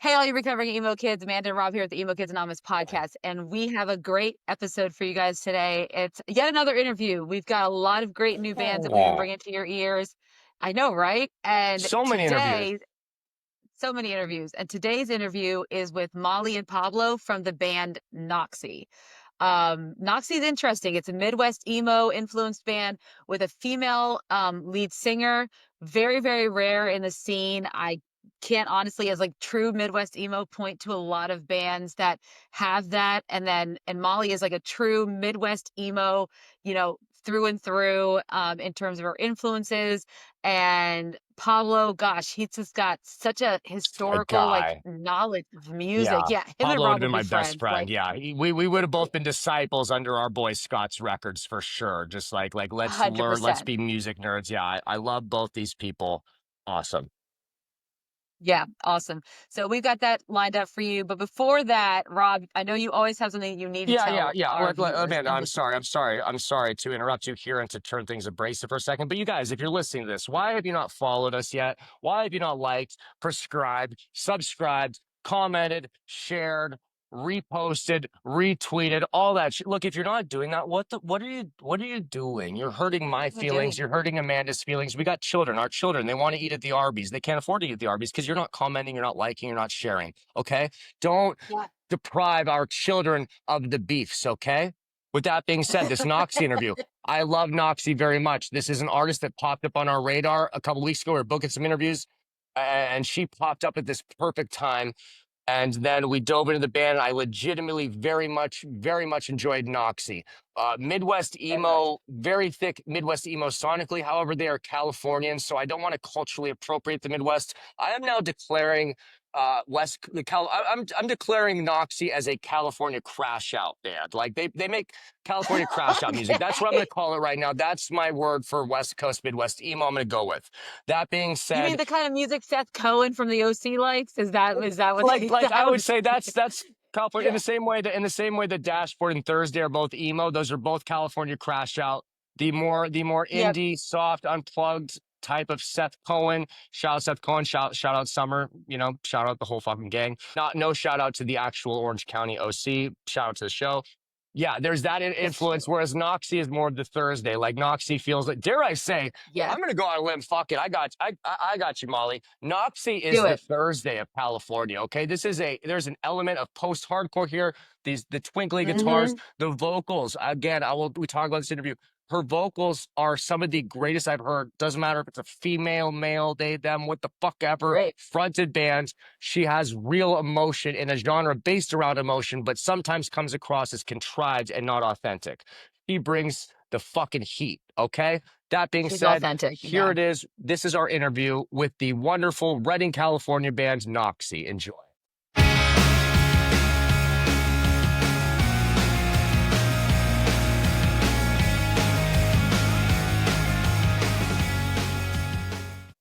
Hey, all you recovering emo kids, Amanda and Rob here at the Emo Kids Anonymous podcast, and we have a great episode for you guys today. It's yet another interview. We've got a lot of great new bands that we've been Oh, bringing to your ears. I know, right? And so many interviews. today, so many interviews. And today's interview is with Molly and Pablo from the band Knoxey. Knoxey is interesting. It's a Midwest emo influenced band with a female lead singer. Very, very rare in the scene. I can't honestly, as like true Midwest emo, point to a lot of bands that have that. And Molly is like a true Midwest emo, through and through, in terms of her influences. And Pablo, gosh, he's just got such a A historical like guy. knowledge of music. Yeah. Yeah, him and Pablo would Rob have been would be my best friends. friend. Like Yeah. We would have both been disciples under our boy Scott's records for sure. Just like let's learn, let's 100%. be music nerds. Yeah, I love both these people. Awesome. Yeah, awesome. So we've got that lined up for you. But before that, Rob, I know you always have something you need to tell Yeah. our viewers Amanda, and I'm listeners. sorry. I'm sorry to interrupt you here and to turn things abrasive for a second. But you guys, if you're listening to this, why have you not followed us yet? Why have you not liked, prescribed, subscribed, commented, shared, reposted, retweeted, all that shit? Look, if you're not doing that, what are you doing? You're hurting my What are we feelings. doing? You're hurting Amanda's feelings. We got children. Our children, they want to eat at the Arby's. They can't afford to eat at the Arby's because you're not commenting, you're not liking, you're not sharing. Okay? Don't Yeah. deprive our children of the beefs, okay? With that being said, this Knoxey interview, I love Knoxey very much. This is an artist that popped up on our radar a couple weeks ago. We were booking some interviews, and she popped up at this perfect time. And then we dove into the band. And I legitimately very much enjoyed Knoxey. Midwest Very much. emo, very thick Midwest emo sonically. However, they are Californian, so I don't want to culturally appropriate the Midwest. I am now declaring I'm declaring Knoxey as a California crash out band. Like they make California crash out music. That's what I'm going Okay. to call it right now. That's my word for West Coast Midwest emo. I'm going to go with. That being You mean said, the kind of music Seth Cohen from the OC likes? Is that what like they, like I that would was say that's California yeah. in the same way that Dashboard and Thursday are both emo. Those are both California crash out. The more Yep. indie, soft, unplugged type of Seth Cohen. Shout out Seth Cohen. Shout out Summer. Shout out the whole fucking gang. Not no shout out to the actual Orange County OC. Shout out to the show. Yeah, there's that That's influence. true. Whereas Knoxey is more of the Thursday. Like Knoxey feels like, dare I say, Yes. I'm gonna go on a limb. Fuck it. I got you, Molly. Knoxey is Do the it. Thursday of California. Okay. There's an element of post-hardcore here. The twinkly guitars, Hmm. the vocals. Again, we talk about this interview. Her vocals are some of the greatest I've heard. Doesn't matter if it's a female, male, they, them, what the fuck ever. Great. Fronted bands. She has real emotion in a genre based around emotion, but sometimes comes across as contrived and not authentic. She brings the fucking heat. Okay. That being She's said, authentic. here Yeah. it is. This is our interview with the wonderful Redding, California band Knoxey. Enjoy.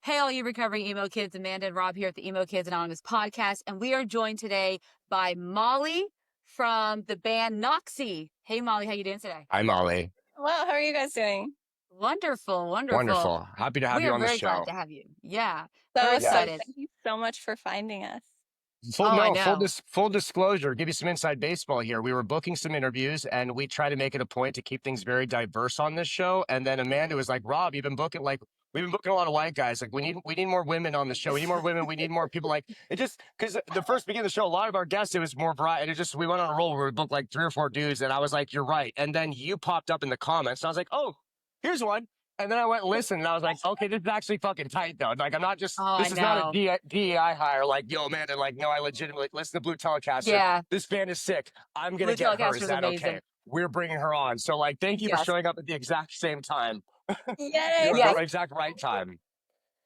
Hey, all you recovering emo kids, Amanda and Rob here at the Emo Kids Anonymous podcast. And we are joined today by Molly from the band Knoxey. Hey, Molly, how you doing today? Hi, Molly. Well, how are you guys doing? Wonderful, wonderful. Wonderful. Happy to have We you are on the very glad show. to have you. Yeah, So very excited. excited. Thank you so much for finding us. Oh, I know. Full disclosure, give you some inside baseball here. We were booking some interviews and we try to make it a point to keep things very diverse on this show. And then Amanda was like, Rob, we've been booking a lot of white guys. Like we need more women on the show. We need more women. We need more people. Like it just because the first beginning of the show, a lot of our guests, it was more variety. And we went on a roll where we booked like 3 or 4 dudes. And I was like, you're right. And then you popped up in the comments. And I was like, oh, here's one. And then I went and listened, and I was like, okay, this is actually fucking tight, though. Like, I'm not just, Oh, this I is not a know. DEI hire, like, yo, man, and like, no, I legitimately, listen to Blue Telecaster. Yeah, This band is sick. I'm going Blue to get her. Telecaster Is is that okay? amazing. We're bringing her on. So, like, thank you for Yes, showing up at the exact same time. Yay! You're yes. the exact right time.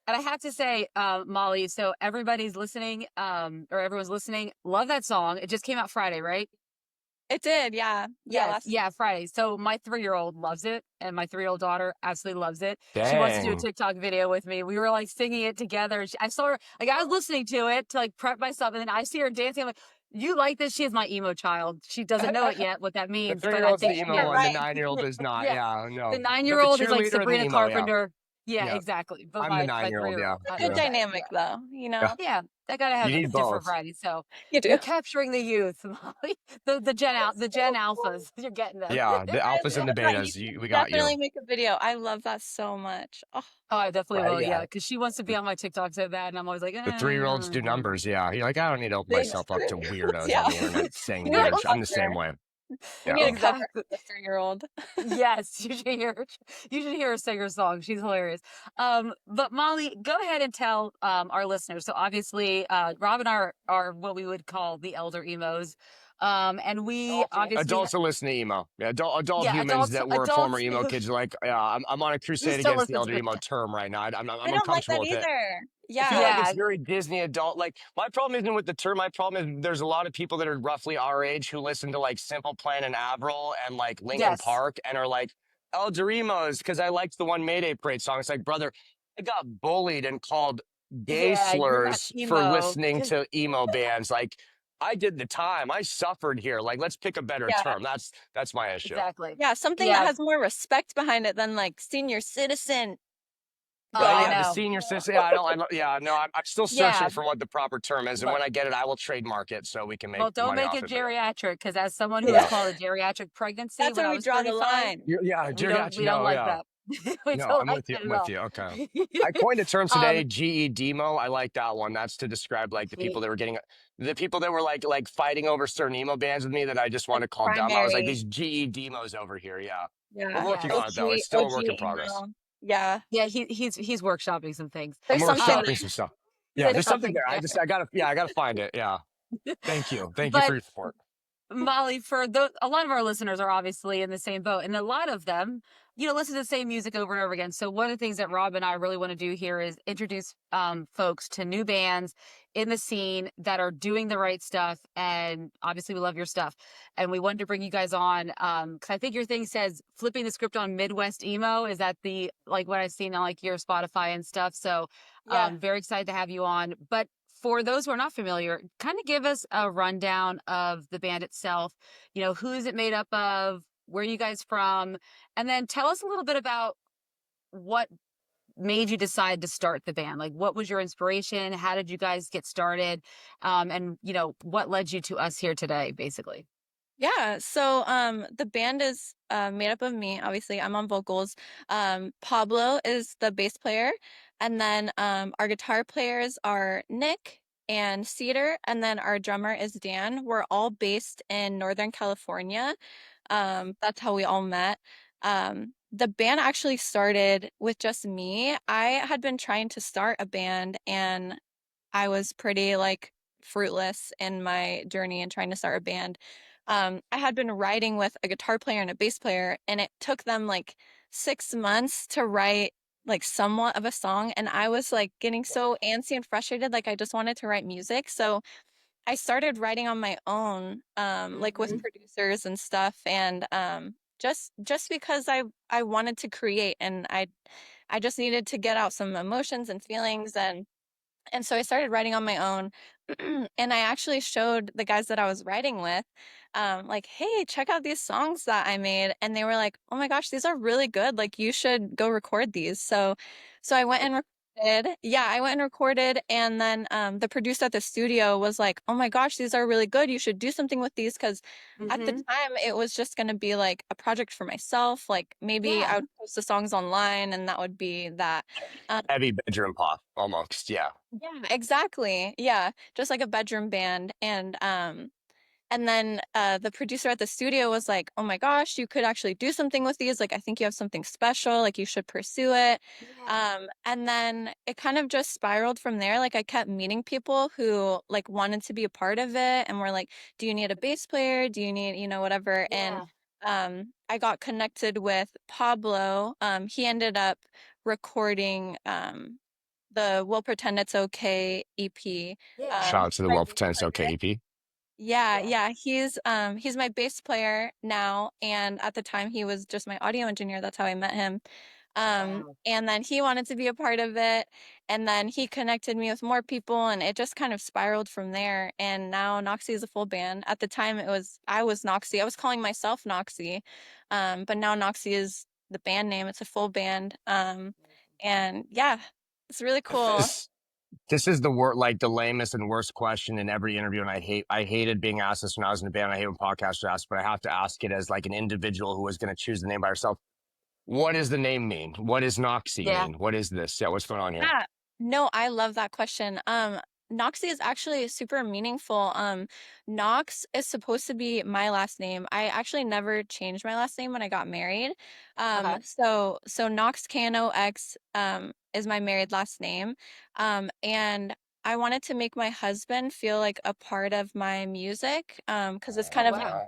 And I have to say, Molly, so everybody's listening, or everyone's listening. Love that song. It just came out Friday, right? It did, yeah. Yeah, Yes, last yeah, Friday. So my 3-year-old loves it, and my 3-year-old daughter absolutely loves it. She wants to do a Dang. TikTok video with me. We were like singing it together. I saw her, like I was listening to it to like prep myself, and then I see her dancing. I'm like, "You like this?" She is my emo child. She doesn't know it yet what that The means, but I 3-year-old's the think she emo you're is. one. The right. 9-year-old is not. Yeah, Yeah, the no. But the 9-year-old is like cheerleader and the Sabrina emo, yeah. Carpenter. Yeah, Yeah. exactly. But I'm the my 9-year-old. Yeah. 3-year-old, Good Yeah. dynamic though, Yeah. yeah, I gotta You have a need different both. variety. So You do. you're capturing the youth, Molly. The Gen Alphas. You're getting them. Yeah. The I alphas and the love that. You betas. should We got definitely you. make a video. I love that so much. Oh, Oh, I definitely Right. will. Yeah, Yeah. because she wants to be on my TikTok so bad, and I'm always like, The 3-year-olds do numbers. Yeah. You're like, I don't need to open they myself up to weirdos yeah. on the internet saying We need a weird. I'm the same cover. way. We Yeah. need a cover exactly. for the 3-year-old. Yes, you should hear her sing her song. She's hilarious. But Molly, go ahead and tell our listeners. So obviously, Rob and I are what we would call the elder emos. And we obviously Adults will listen to emo. Yeah, adult yeah, humans that were former adults emo who kids are like, yeah, I'm on a who crusade still against the listen elder to it. emo term right now. I I'm don't like uncomfortable that with it. either. I feel like Yeah. Yeah, it's very Disney adult. Like my problem isn't with the term. My problem is there's a lot of people that are roughly our age who listen to like Simple Plan and Avril and like Linkin yes. Park and are like elder emos because I liked the one Mayday Parade song. It's like, brother, I got bullied and called gay Yeah, you're not slurs for emo. listening to emo bands. Like I did the time. I suffered here. Like let's pick a better Yeah. term. That's my issue. Exactly. Yeah, something that Yeah. has more respect behind it than like senior citizen. Oh, Right? I Yeah, the God. know. senior citizen. Yeah, I don't. Yeah, no, I'm still Yeah. searching for what the proper term is, and Look, when I get it, I will trademark it so we can make well, don't money make off it it. But geriatric, because as someone who was Yeah. yeah, called a geriatric pregnancy That's when where I we was draw the 35, line. Yeah, we dear don't God, we don't no, like yeah, that. We no, don't I'm like with you. that I'm at with all. you. Okay. I coined a term Um, today, GE demo. I like that one. That's to describe like the people that were like fighting over certain emo bands with me that I just want Like to call dumb. I was like primary. these GE demos over here. Yeah, we're Yeah. working on yes. it though. It's OG, still a work in OG progress. emo. Yeah. Yeah, he's workshopping some things. I'm There's something Um, workshopping there. some stuff. Yeah, there's there's something something there. there. I gotta find it. Yeah. Thank you for But your support. Molly, a lot of our listeners are obviously in the same boat, and a lot of them, listen to the same music over and over again. So one of the things that Rob and I really want to do here is introduce folks to new bands in the scene that are doing the right stuff. And obviously, we love your stuff, and we wanted to bring you guys on because I think your thing says flipping the script on Midwest emo. Is that the like what I've seen on like your Spotify and stuff? So Yeah. very excited to have you on, but for those who are not familiar, kind of give us a rundown of the band itself. Who is it made up of? Where are you guys from? And then tell us a little bit about what made you decide to start the band. Like, what was your inspiration? How did you guys get started? And what led you to us here today, basically. Yeah, so the band is made up of me, obviously. I'm on vocals. Pablo is the bass player, and then our guitar players are Nick and Cedar, and then our drummer is Dan. We're all based in Northern California. That's how we all met. The band actually started with just me. I had been trying to start a band and I was pretty like fruitless in my journey in trying to start a band. I had been writing with a guitar player and a bass player, and it took them like 6 months to write like somewhat of a song. And I was like getting so antsy and frustrated, like I just wanted to write music. So I started writing on my own, like with Mhm. producers and stuff, and just because I wanted to create, and I just needed to get out some emotions and feelings, and so I started writing on my own. And I actually showed the guys that I was writing with, like, hey, check out these songs that I made. And they were like, oh my gosh, these are really good. Like, you should go record these. So I went and recorded. Yeah, I went and recorded. And then the producer at the studio was like, oh my gosh, these are really good. You should do something with these. Because at the Mhm. time, it was just going to be like a project for myself. Like, maybe I Yeah. would post the songs online and that would be that. Um, Heavy bedroom pop, almost. Yeah. yeah, exactly. Yeah, just like a bedroom band. And then the producer at the studio was like, "Oh my gosh, you could actually do something with these. Like, I think you have something special. Like, you should pursue it." Yeah. And then it kind of just spiraled from there. Like, I kept meeting people who like wanted to be a part of it, and were like, "Do you need a bass player? Do you need, whatever?" And Yeah. I got connected with Pablo. He ended up recording the "We'll Pretend It's Okay" EP. Yeah. Shout out He's to the my Wolf bass Tense OK player. EP. Yeah, Yeah. yeah, he's my bass player now, and at the time he was just my audio engineer. That's how I met him. Wow. And then he wanted to be a part of it, and then he connected me with more people, and it just kind of spiraled from there. And now Knoxey is a full band. At the time, I was Knoxey. I was calling myself Knoxey, but now Knoxey is the band name. It's a full band. And yeah, it's really cool. This is the like the lamest and worst question in every interview, and I hated being asked this when I was in a band. I hate when podcasters ask, but I have to ask it as like an individual who is going to choose the name by herself. What does the name mean? What does Knoxey Yeah. mean? What is this? Yeah, what's going on here? Yeah. No, I love that question. Knoxy is actually super meaningful. Knox is supposed to be my last name. I actually never changed my last name when I got married. Okay. So Knox Knox is my married last name. And I wanted to make my husband feel like a part of my music. Because it's Oh kind of wow.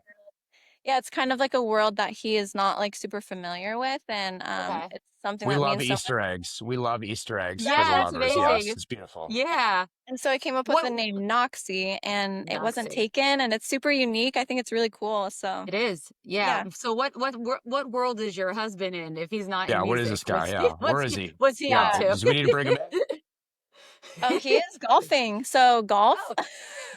yeah, it's kind of like a world that he is not like super familiar with, and Okay. it's something We that love means so much. Easter eggs. We love Easter eggs for the Yeah, that's lovers. Cool. Yes, amazing. it's beautiful. Yeah. And so I came up with the What name Noxy, and it wasn't Knoxy. taken, and it's super unique. I think it's really cool. So It is. Yeah. yeah. So what world is your husband in if he's not in Yeah, what is music? this guy? Yeah, where is he? What's he up Yeah, Yeah. to? does we need to bring him in? He is golfing. So golf. Oh,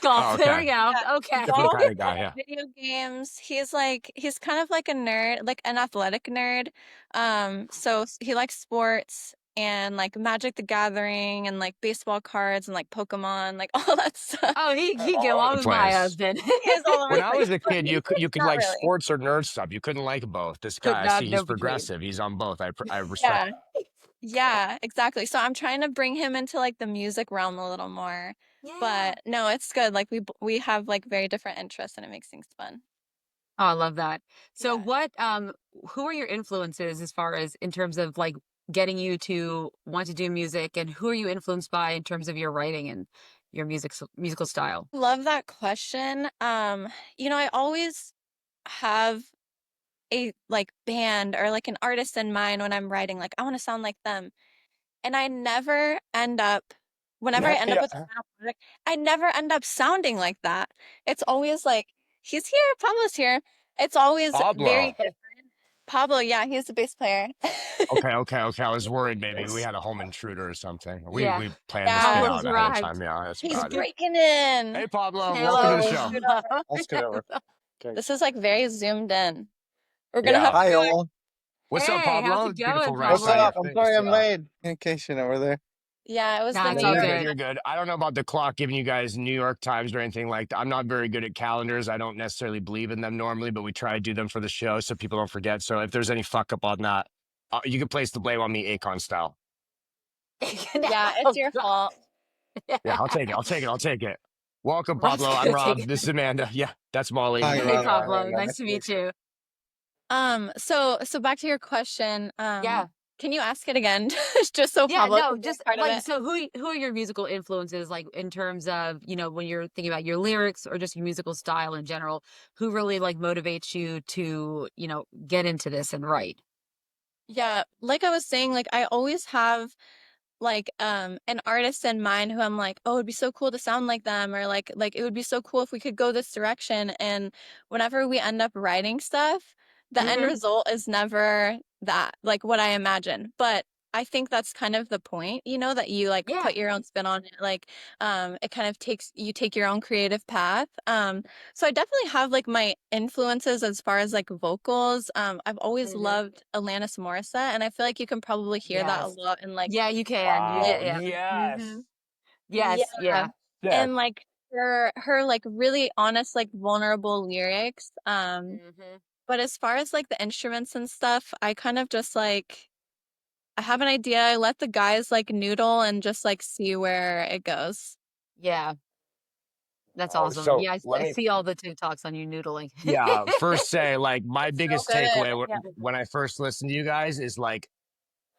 golf. Oh, There okay. we go. Yeah. Okay. Different Golf, kind of guy. Yeah. video games. He's kind of like a nerd, like an athletic nerd. He likes sports and like Magic the Gathering and like baseball cards and like Pokemon, like all that stuff. Oh, he get All over along the with my place. husband. He is all over When the I place, was a but kid, you could not like really. sports or nerd stuff. You couldn't like both. This Could guy, I not see, he's know between. progressive. He's on both. I respect. Yeah. Yeah, exactly. So I'm trying to bring him into like the music realm a little more. Yeah. But no, it's good. Like we have like very different interests and it makes things fun. Oh, I love that. So Yeah. what who are your influences as far as in terms of like getting you to want to do music, and who are you influenced by in terms of your writing and your musical style? Love that question. I always have a like band or like an artist in mind when I'm writing, like I want to sound like them. And I never end up whenever I end up with a Yeah. final project, I never end up sounding like that. It's always like he's here, Pablo's here. It's always very Pablo. different. Pablo, yeah, he's the bass player. Okay. I was worried maybe we had a home intruder or something. We Yeah. we planned this bit Yeah, Pablo's out ahead of arrived. time. Yeah, that's he's about it. breaking in. Hey, Pablo, welcome to So the Hello, we'll show. scoot Pablo. over. I'll scoot over. Okay. This is like very zoomed in. We're gonna have Yeah. to Hi, do all. What's up, Hey, how's Pablo? it Beautiful going, right What's side of Pablo? up? your I'm face. sorry I'm Yeah. late. In case you were there. Yeah, it was Nah, the it's No, all you're neighbor. good. good. You're good. I don't know about the clock giving you guys New York Times or anything like that. I'm not very good at calendars. I don't necessarily believe in them normally, but we try to do them for the show so people don't forget. So if there's any fuck up on that, you can place the blame on me, Akon style. Yeah, it's Oh, your God. fault. Yeah, I'll take it. I'll take it. Welcome, Rob's Pablo. I'm gonna take Rob. it. This is Amanda. Yeah, that's Molly. Hi, Hey, Ron. Pablo. Hi, Nice nice to to meet meet you. you. So back to your question. Yeah. Can you ask it again? Just so Yeah, Pablo no, can be just a part of like it. so who are your musical influences like in terms of, when you're thinking about your lyrics or just your musical style in general, who really like motivates you to, get into this and write? Yeah, like I was saying, like I always have like an artist in mind who I'm like, oh, it'd be so cool to sound like them, or like it would be so cool if we could go this direction. And whenever we end up writing stuff, the end Mhm. result is never that, like what I imagine. But I think that's kind of the point, that you like Yeah. put your own spin on it. Like it kind of you take your own creative path. So I definitely have like my influences as far as like vocals. I've always Mhm. loved Alanis Morissette, and I feel like you can probably hear that a Yes. lot in like Yeah, you can. it, Wow. Yeah. Yes. Mhm. yeah, Yes, yeah. Yeah. and like her like really honest, like vulnerable lyrics. Mhm. But as far as like the instruments and stuff, I kind of just like I have an idea. I let the guys like noodle and just like see where it goes. Yeah. That's Oh, awesome. so Yeah, let I me see all the TikToks on you noodling. yeah, first say like my It's so biggest good. takeaway Yeah. when I first listened to you guys is like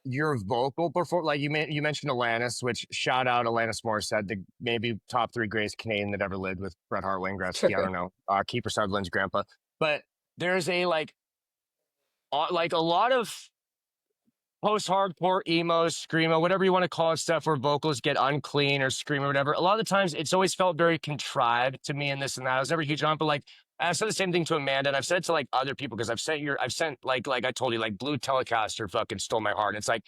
your vocal perform like you mentioned Alanis, which shout out Alanis Morissette, the maybe top three greatest Canadian that ever lived with Bret Hart, Wayne True. Gretzky. I don't know, Keeper Sutherland's grandpa, but there's a like a lot of post-hardcore emo, screamo, whatever you want to call it, stuff where vocals get unclean or scream or whatever. A lot of the times, it's always felt very contrived to me and this and that. I was never huge on, but like I said the same thing to Amanda, and I've said it to like other people because I've sent like I told you, like Blue Telecaster fucking stole my heart. And it's like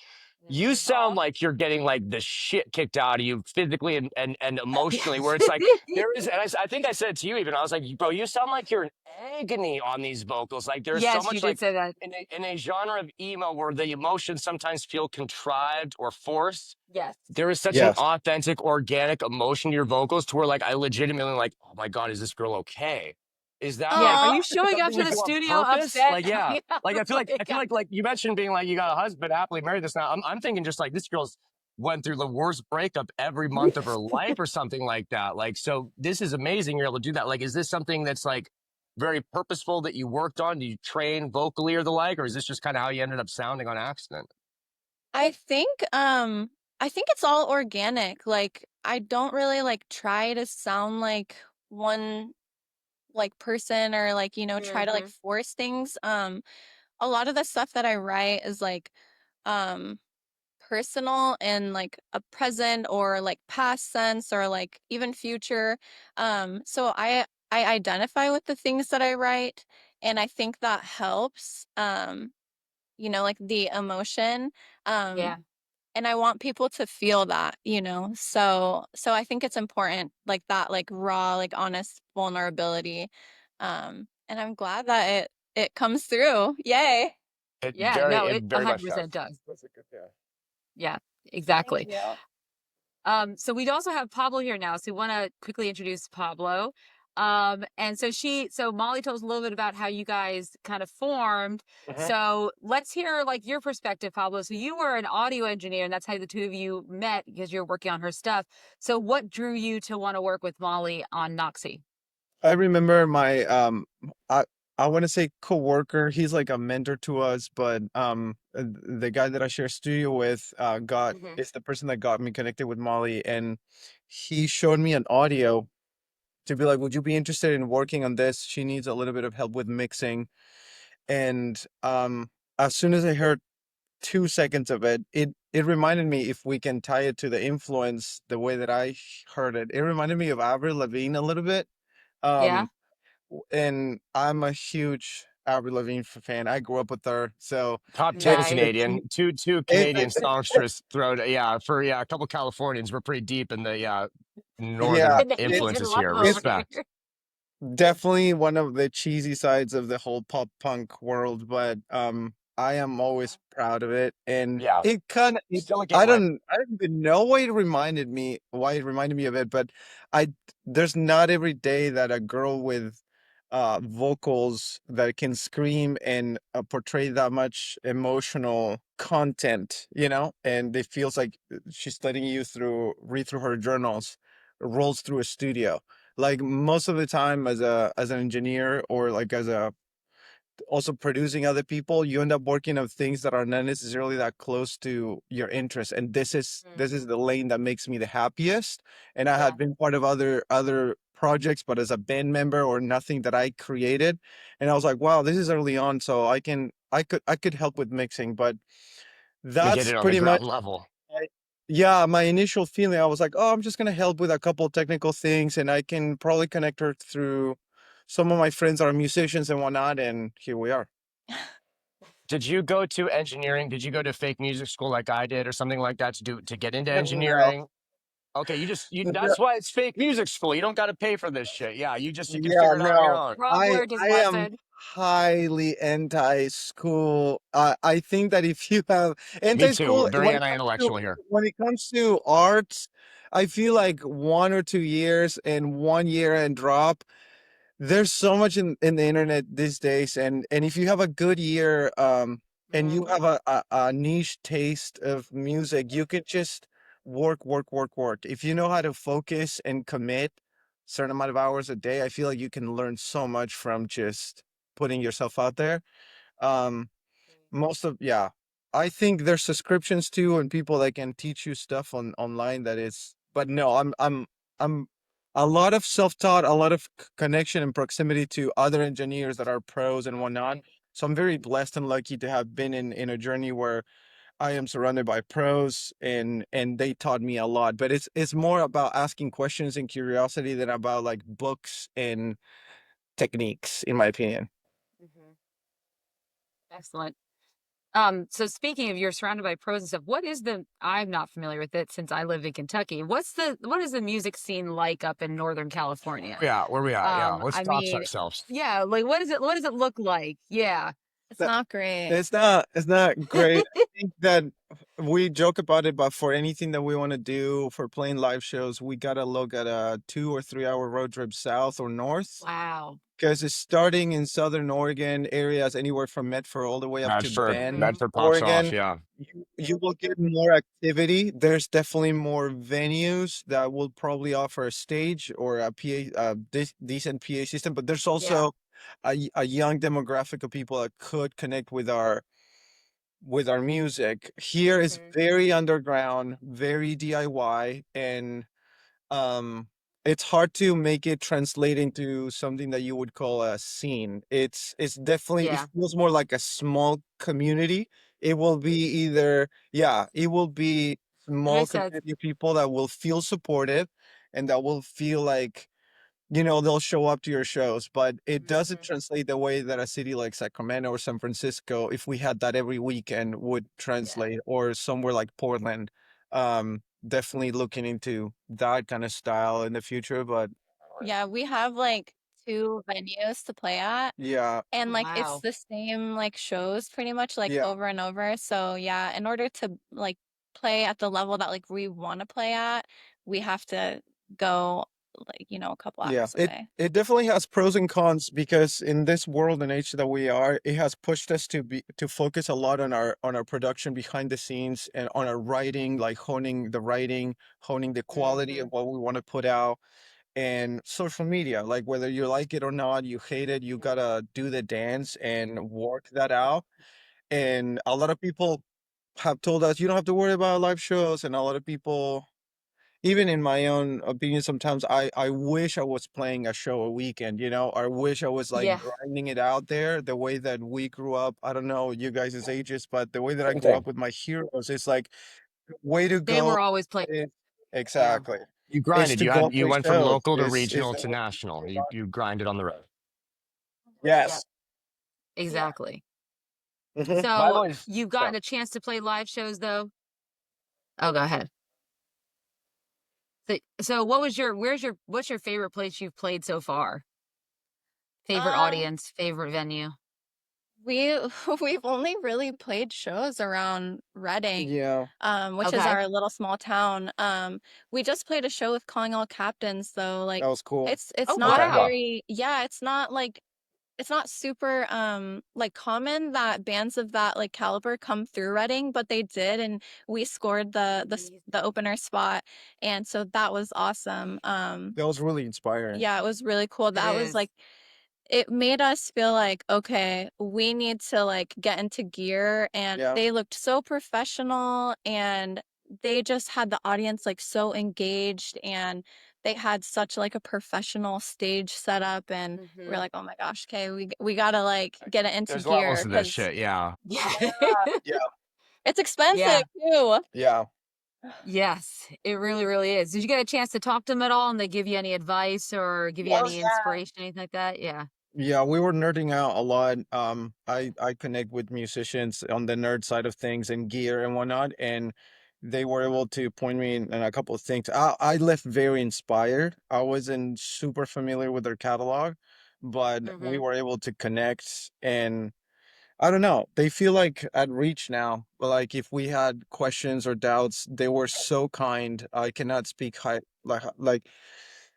you sound like you're getting like the shit kicked out of you physically and emotionally, where it's like there is, and I think I said it to you even, I was like, bro, you sound like you're in agony on these vocals. Like there's so Yes, you much did like say that. in a genre of emo where the emotions sometimes feel contrived or forced. Yes. There is such an Yes. authentic, organic emotion to your vocals to where like I legitimately like, oh my God, is this girl okay? Is that Yeah. like Are Oh, you showing up something to you the do on studio purpose? upset? Like, yeah. Yeah, Like I feel yeah. like you mentioned being like you got a husband, happily married this now. I'm thinking just like this girl's went through the worst breakup every month of her life or something like that. Like, so this is amazing. You're able to do that. Like, is this something that's like very purposeful that you worked on? Do you train vocally or the like, or is this just kind of how you ended up sounding on accident? I think I think it's all organic. Like I don't really like try to sound like one like person or like, try to like Mhm. force things. A lot of the stuff that I write is like um personal and like a present or like past sense or like even future. So I identify with the things that I write and I think that helps. Like the emotion. Um Yeah. and I want people to feel that. So I think it's important like that like raw like honest vulnerability. And I'm glad that it comes through. Yay. Yeah. No, It it very much does. 100% does. That's a good, yeah. Yeah, Thank exactly. you. So we also have Pablo here now. So we want to quickly introduce Pablo. And so Molly told us a little bit about how you guys kind of formed. Mhm. So let's hear like your perspective, Pablo. So you were an audio engineer, and that's how the two of you met because you're working on her stuff. So what drew you to want to work with Molly on Knoxey? I remember my I I want to say coworker. He's like a mentor to us, but the guy that I share studio with got Mhm. is the person that got me connected with Molly, and he showed me an audio to be like, would you be interested in working on this? She needs a little bit of help with mixing, and as soon as I heard 2 seconds of it, it reminded me, if we can tie it to the influence the way that I heard it, it reminded me of Avril Lavigne a little bit. Yeah. Um, and I'm a huge Avril Lavigne fan. I grew up with her, so Top 10 it's Nice. Canadian, two it, Canadian songstress thrown. Yeah, for yeah, a couple Californians. We're pretty deep in the yeah, northern Canadian influences love here. over it's Respect. here. definitely one of the cheesy sides of the whole pop punk world, but I am always proud of it, and Yeah, it kind of still a gateway. I don't even know why it reminded me of it, but I there's not every day that a girl with vocals that can scream and portray that much emotional content, and it feels like she's letting you read through her journals, rolls through a studio. Like most of the time, as an engineer, or like as a also producing other people, you end up working on things that are not necessarily that close to your interest, and this is Mhm. the lane that makes me the happiest. And I Yeah. had been part of other projects, but as a band member or nothing that I created, and I was like, wow, this is early on, so I could help with mixing. But We get that's it on the pretty much ground level. I- yeah, my initial feeling. I was like, oh, I'm just gonna help with a couple technical things, and I can probably connect her through some of my friends that are musicians and whatnot, and here we are. Did you go to engineering? Did you go to fake music school like I did, or something like that to get into No. engineering? Okay, you No. that's why it's fake music school. You don't got to pay for this shit. Yeah, you can Yeah, figure it out on your no. own. Rob I learned his I am lesson. highly anti-school. I think that if you have Me too. anti-school Very anti-intellectual here. when it comes to arts, I feel like 1 or 2 years and 1 year and drop. There's so much in the internet these days, and if you have a good year, and you Mhm. have a niche taste of music, you could just work, work, work, work. If you know how to focus and commit certain amount of hours a day, I feel like you can learn so much from just putting yourself out there. Um, most of yeah, I think there's subscriptions too, and people that can teach you stuff online that is. But no, I'm a lot of self-taught, a lot of connection and proximity to other engineers that are pros and whatnot. So I'm very blessed and lucky to have been in a journey where I am surrounded by pros, and they taught me a lot. But it's more about asking questions and curiosity than about like books and techniques, in my opinion. Mhm. Excellent. So speaking of you're surrounded by pros and stuff, what is the I'm not familiar with it since I lived in Kentucky. What is the music scene like up in Northern California? Yeah, where we at? Yeah, let's I dox mean, ourselves. yeah, like what does it look like? Yeah. It's not great. It's not great. I think that we joke about it, but for anything that we want to do for playing live shows, we gotta look at a 2 or 3 hour road trip south or north. Wow. Because it's starting in Southern Oregon areas, anywhere from Medford all the way up to Medford, Mhm. Bend, Medford pops off. Oregon. Yeah, You will get more activity. There's definitely more venues that will probably offer a stage or a decent PA system, but there's Yeah. also a young demographic of people that could connect with our music. Here is Mhm. very underground, very DIY, and um it's hard to make it translate into something that you would call a scene. It's definitely, it Yeah. feels more like a small community. It will be either, yeah, it will be That small makes sense. community of people that will feel supportive and that will feel like, they'll show up to your shows, but it doesn't Mhm. translate the way that a city like Sacramento or San Francisco, if we had that every weekend, would Yeah. translate, or somewhere like Portland. Definitely looking into that kind of style in the future, but Yeah, we have like two venues to play at. yeah, And, like, it's Wow. the same, like, shows pretty much, like, yeah, over and over, so, yeah, in order to, like, play at the level that, like, we wanna play at, we have to go, like, a couple yeah. hours It away. it definitely has pros and cons, because in this world and age that we are, it has pushed us to focus a lot on our production behind the scenes and on our writing, like honing the writing, honing the quality of Mhm. what we want to put out. And social media, like whether you like it or not, you hate it, you gotta do the dance and work that out. And a lot of people have told us you don't have to worry about live shows, and a lot of people, even in my own opinion, sometimes I wish I was playing a show a weekend, I wish I was like Yeah. grinding it out there the way that we grew up. I don't know you guys' ages, but the way that I same grew thing. up with my heroes, it's like, way to They go. were always playing. eh, Yeah. exactly. You It's grinded. to go You play went from shows. local to Is regional to national. You grinded on the road. Yeah. Yes. Exactly. Mhm. But I've So always you've yeah. gotten a chance to play live shows though? Oh, go ahead. So what's your favorite place you've played so far? Favorite Um, audience, favorite venue? we we've only really played shows around Reading, Yeah, which is Okay. our little small town. We just played a show with Calling All Captains, though, like, that was cool. it's Oh, not Okay, yeah. wow. very yeah, it's not like it's not super, like, common that bands of that, like, caliber come through Reading, but they did, and we scored the Amazing. opener spot, and so that was awesome. That was really inspiring. Yeah, it was really cool. It That was, is. like, it made us feel like, "Okay, we need to, like, get into gear," and Yeah. they looked so professional, and they just had the audience, like, so engaged, and they had such, like, a professional stage setup, and we're Mhm. like, "Oh my gosh, okay, we gotta, like, get it into There's levels gear to this because shit. Yeah. Yeah. Yeah. it's expensive Yeah. too." Yeah. Yes, it really, really is. Did you get a chance to talk to them at all and they give you any advice or give you Oh, any yeah. inspiration, anything like that? Yeah. Yeah, we were nerding out a lot. I connect with musicians on the nerd side of things and gear and whatnot, and they were able to point me in a couple of things. I left very inspired. I wasn't super familiar with their catalog, but we Mhm. were able to connect, and I don't know. They feel like at reach now. Like if we had questions or doubts, they were so kind. I cannot speak high, like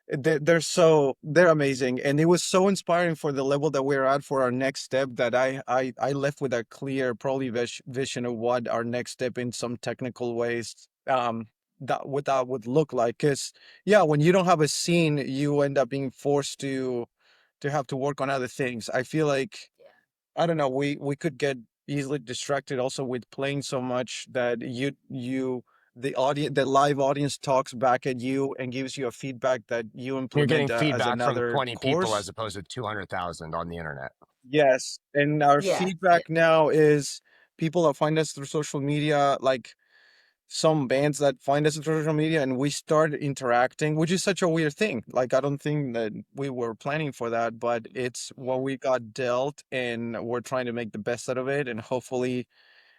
they're amazing, and it was so inspiring for the level that we're at for our next step, that I left with a clear, probably vision of what our next step in some technical ways, that what that would look like. Because yeah, when you don't have a scene, you end up being forced to have to work on other things. I feel like, Yeah. I don't know, we could get easily distracted also with playing so much that the live audience talks back at you and gives you a feedback that you You're getting implement as feedback from another 20 people as course. opposed to 200,000 on the internet. Yes, and our Yes. Yeah. feedback now is people that find us through social media, like some bands that find us through social media, and we start interacting, which is such a weird thing. Like, I don't think that we were planning for that, but it's Yeah. what we got dealt, and we're trying to make the best out of it, and hopefully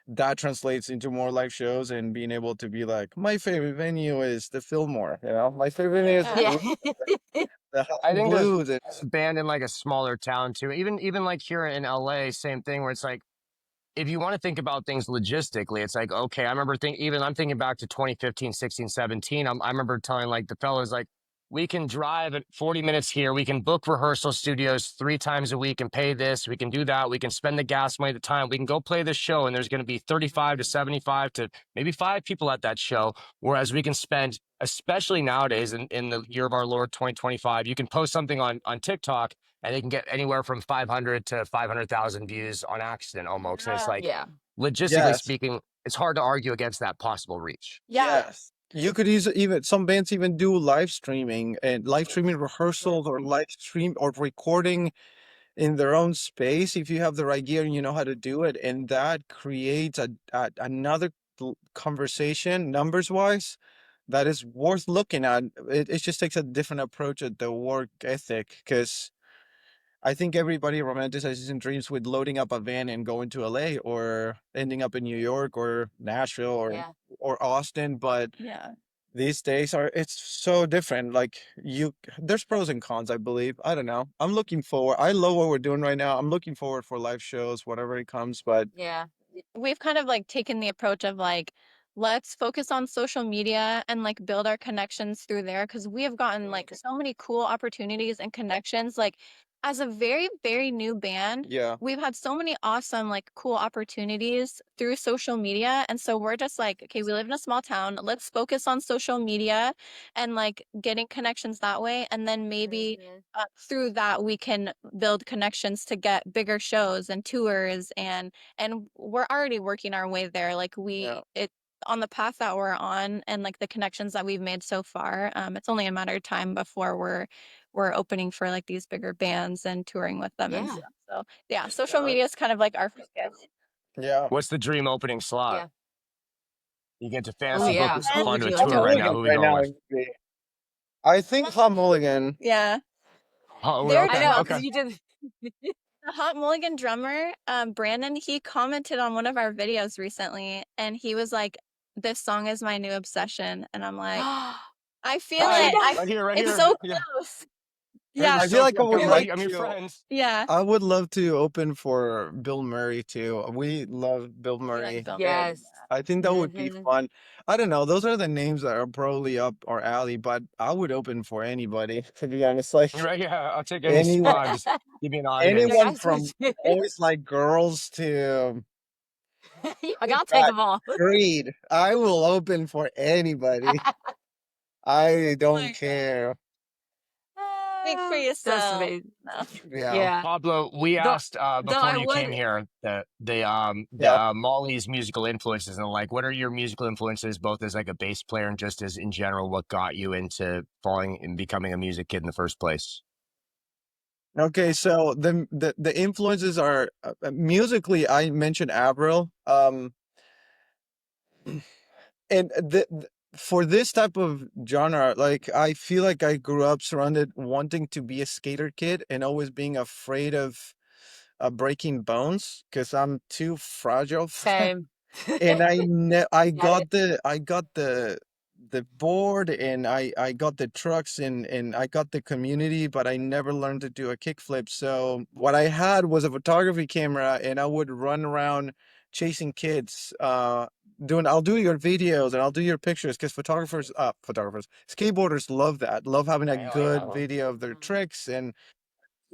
that translates into more live shows and being able to be like, my favorite venue is the Fillmore, you know, my favorite venue is Yeah. the House I of think there's Blues. And a band in like a smaller town too. Even like here in LA, same thing where it's like if you want to think about things logistically, it's like, okay, I remember even I'm thinking back to 2015, 16, 17. I remember telling like the fellas, like, we can drive at 40 minutes here. We can book rehearsal studios 3 times a week and pay this. We can do that. We can spend the gas money, the time. We can go play this show, and there's going to be 35 to 75 to maybe 5 people at that show. Whereas we can spend, especially nowadays in the year of our Lord 2025, you can post something on TikTok and they can get anywhere from 500 to 500,000 views on accident almost. And it's like, Yeah. logistically yes, speaking, it's hard to argue against that possible reach. Yeah. yes. You could even some bands even do live streaming and live streaming rehearsals or live stream or recording in their own space if you have the right gear and you know how to do it, and that creates another conversation numbers wise that is worth looking at. It just takes a different approach at the work ethic, because I think everybody romanticizes and dreams with loading up a van and going to LA or ending up in New York or Nashville Yeah. or Austin, but Yeah. these days are it's so different. Like there's pros and cons, I believe. I don't know. I'm looking forward. I love what we're doing right now. I'm looking forward for live shows, whatever it comes. But Yeah. We've kind of like taken the approach of like, let's focus on social media and like build our connections through there, because we have gotten like so many cool opportunities and connections. Like, as a very, very new band, yeah, we've had so many awesome, like cool opportunities through social media. And so we're just like, okay, we live in a small town. Let's focus on social media and like getting connections that way. And then maybe through that, we can build connections to get bigger shows and tours, and we're already working our way there. Like yeah, it on the path that we're on and like the connections that we've made so far, it's only a matter of time before we're opening for like these bigger bands and touring with them and Yeah. stuff. So yeah, social media is kind of like our focus. yeah. What's the dream opening slot? Yeah. You get to Oh fantasy book yeah. this What onto would a you like Hot to tour right open? now. Mulligan Who are we right going now. with? I think Hot Mulligan. Yeah. Oh, They're I okay, know okay. because you did. the Hot Mulligan drummer, Brandon, he commented on one of our videos recently and he was like, "This song is my new obsession." And I'm like, I feel Actually, it. no. Right here, right It's here. so Yeah. close. Here's Yeah. the I feel social. like I would I'm like your to. friends. Yeah. I would love to open for Bill Murray too. We love Bill We like Murray. Bill Murray. Yes. I think that would be Hmm. fun. I don't know. Those are the names that are probably up our alley, but I would open for anybody, to be honest. Like Right, yeah. I'll take any anyone, spot. Just give me an Yeah, audience. anyone guys. from always like girls to I'll take God, them all. Creed. I will open for anybody. I don't My God. care. Speak for That's yourself. amazing. No. Yeah. Yeah. Pablo, we Though, asked though before I you came would. here Yeah. Molly's musical influences, and like, what are your musical influences, both as like a bass player and just as in general, what got you into falling and becoming a music kid in the first place? Okay, so the influences are musically. I mentioned Avril. And for this type of genre, like I feel like I grew up surrounded wanting to be a skater kid and always being afraid of breaking bones because I'm too fragile for that. Same. And I Get it? got the board, and I got the trucks, and I got the community, but I never learned to do a kickflip. So what I had was a photography camera, and I would run around chasing kids, doing I'll do your videos and I'll do your pictures, because photographers, skateboarders love that, love having a Hell yeah. good video of their tricks and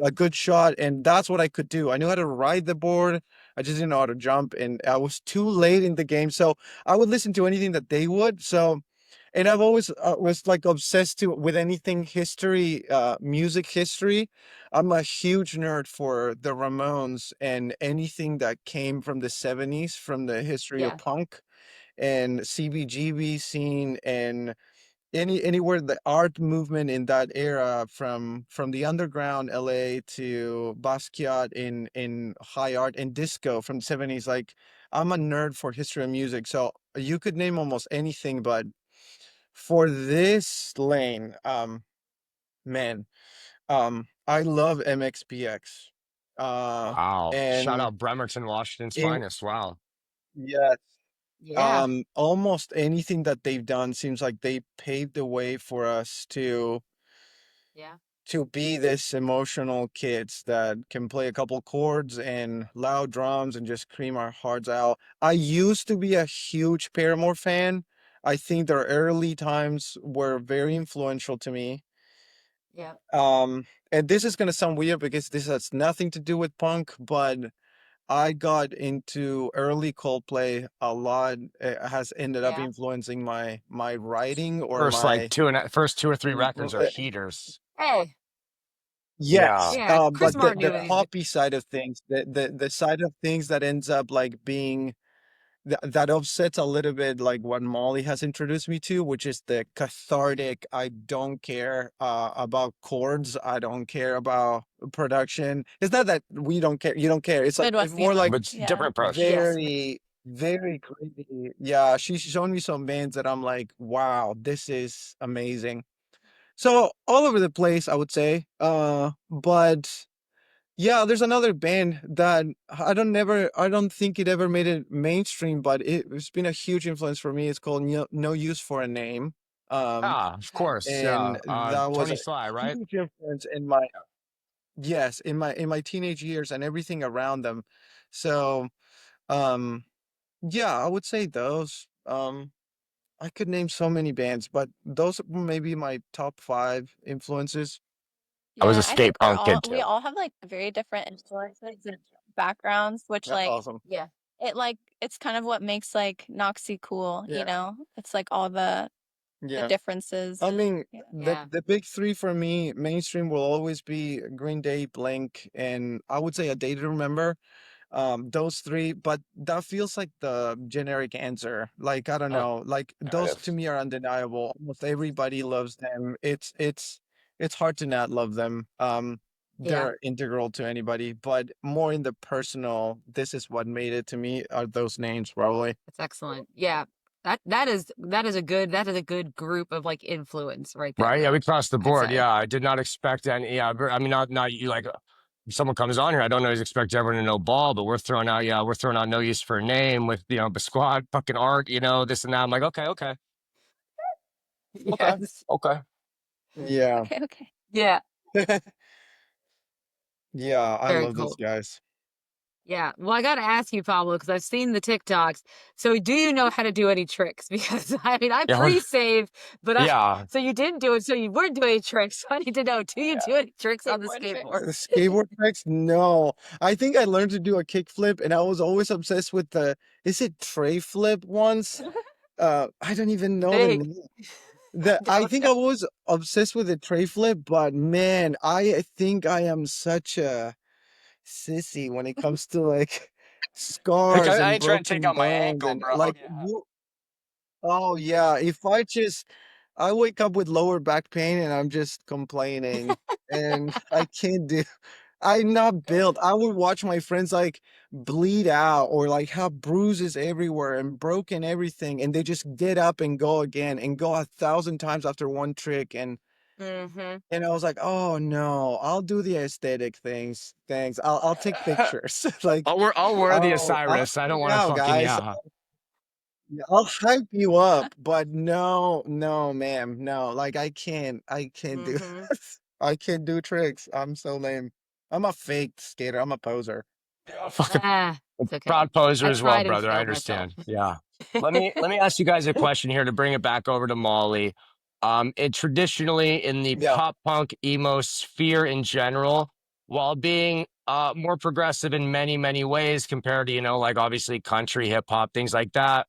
a good shot, and that's what I could do. I knew how to ride the board. I just didn't know how to jump, and I was too late in the game. So I would listen to anything that they would. So, and I've always was like obsessed with anything history, music history. I'm a huge nerd for the Ramones and anything that came from the 70s, from the history of Yeah. punk and CBGB scene, and anywhere the art movement in that era, from the underground LA to Basquiat in high art and disco from the 70s. Like, I'm a nerd for history of music, so you could name almost anything. But for this lane, man, I love MXPX, Wow. Shout and out Bremerton, Washington's in finest. Wow. Yes. Yeah. Almost anything that they've done seems like they paved the way for us Yeah. to be this emotional kids that can play a couple chords and loud drums and just scream our hearts out. I used to be a huge Paramore fan. I think their early times were very influential to me. Yeah. And this is gonna sound weird because this has nothing to do with punk, but I got into early Coldplay a lot. It has ended up Yeah. influencing my writing or First like my first two or three mm, records are heaters. Hey. Yeah. yes. Yeah. Chris But Martin knew the what he was doing. poppy side of things, the side of things that ends up like being that offsets a little bit like what Molly has introduced me to, which is the cathartic. I don't care about chords. I don't care about production. It's not that we don't care. You don't care. It's like Midwest more like emo. But it's Yeah. different approach. Yes. very, very crazy. Yeah, she's shown me some bands that I'm like, wow, this is amazing. So all over the place, I would say. But yeah, there's another band that I don't think it ever made it mainstream, but it's been a huge influence for me. It's called No Use for a Name. Um, Ah, of Okay. course. and that was Tony a Sly, right? huge influence in my yes, in my teenage years and everything around them. So, um, yeah, I would say those. I could name so many bands, but those are maybe my top 5 influences. I was a Yeah, I think skate punk kid we too. all have like very different influences and backgrounds, which That's like awesome. Yeah. it's kind of what makes like Knoxey cool, you Yeah. know? It's like all the Yeah. differences. I mean, Yeah. Yeah. the big 3 for me, mainstream will always be Green Day, Blink, and I would say A Day to Remember. Those 3, but that feels like the generic answer. Like, I don't Mm, know, like those to narrative. me are undeniable. Almost everybody loves them. It's hard to not love them. Yeah. They're integral to anybody, but more in the personal, this is what made it to me are those names probably. That's excellent. Yeah. That is a good group of like influence right there Right? Yeah, we though, crossed the I'd board. say. Yeah, I did not expect any. Yeah, I mean, not you like. If someone comes on here, I don't always expect everyone to know ball, but we're throwing out. Yeah, we're throwing out no use for a name with Basquad, fucking art, this and that. I'm like, okay, okay, okay, Yes. okay. Yeah. Okay, okay. Yeah. Yeah, I Very love those cool. guys. Yeah. Well, I got to ask you, Pablo, because I've seen the TikToks. So, do you know how to do any tricks? Because I mean, I Yeah, pre-saved, but yeah. so you didn't do it. So you weren't doing any tricks. So I need to know, do you do any tricks on the Skateboard skateboard? tricks. Skateboard tricks? No. I think I learned to do a kickflip and I was always obsessed with is it tray flip once? I don't even know the Big. name. I I don't think know. I was obsessed with the tray flip, but man, I think I am such a sissy when it comes to like Like, scars I and ain't trying to take broken out my bones ankle, and bro. like Yeah. oh yeah, if I wake up with lower back pain and I'm just complaining and I can't do I'm not built. I would watch my friends like bleed out or like have bruises everywhere and broken everything, and they just get up and go again and go 1,000 times after one trick. Mm-hmm. And I was like, oh no, I'll do the aesthetic things. Thanks. I'll take pictures. Like, I'll wear the I'll Osiris. I hang don't want to out, fucking guys. yeah. Yeah, I'll hype you up, but no, no, ma'am, no. Like I can't do Mm-hmm. I can't do tricks. I'm so lame. I'm a fake skater. I'm a poser. Yeah, fucking Ah, it's okay. proud poser I as well, tried and brother. I failed myself. understand. Yeah. Let me ask you guys a question here to bring it back over to Molly. It traditionally in the Yeah. pop punk emo sphere in general, while being more progressive in many, many ways compared to, like obviously country, hip hop, things like that.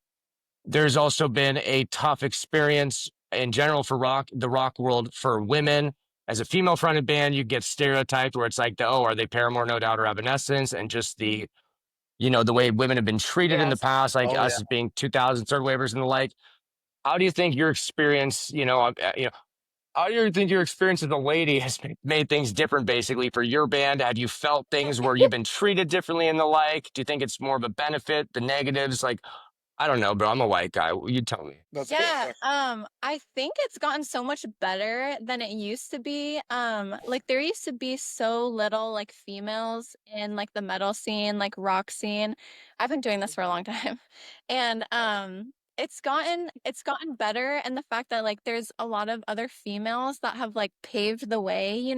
There's also been a tough experience in general for the rock world for women. As a female fronted band, you get stereotyped where it's like, oh, are they Paramore, No Doubt, or Evanescence? And just the way women have been treated in the Yes. past, like Oh yeah. us as being 2000 third waivers and the like. How do you think your experience, how do you think your experience as a lady has made things different basically for your band? Have you felt things where you've been treated differently and the like? Do you think it's more of a benefit, the negatives? Like, I don't know, bro. I'm a white guy. You tell me. That's Yeah, I think it's gotten so much better than it used to be. Like there used to be so little like females in like the metal scene, like rock scene. I've been doing this for a long time. And it's gotten better, and the fact that like there's a lot of other females that have like paved the way,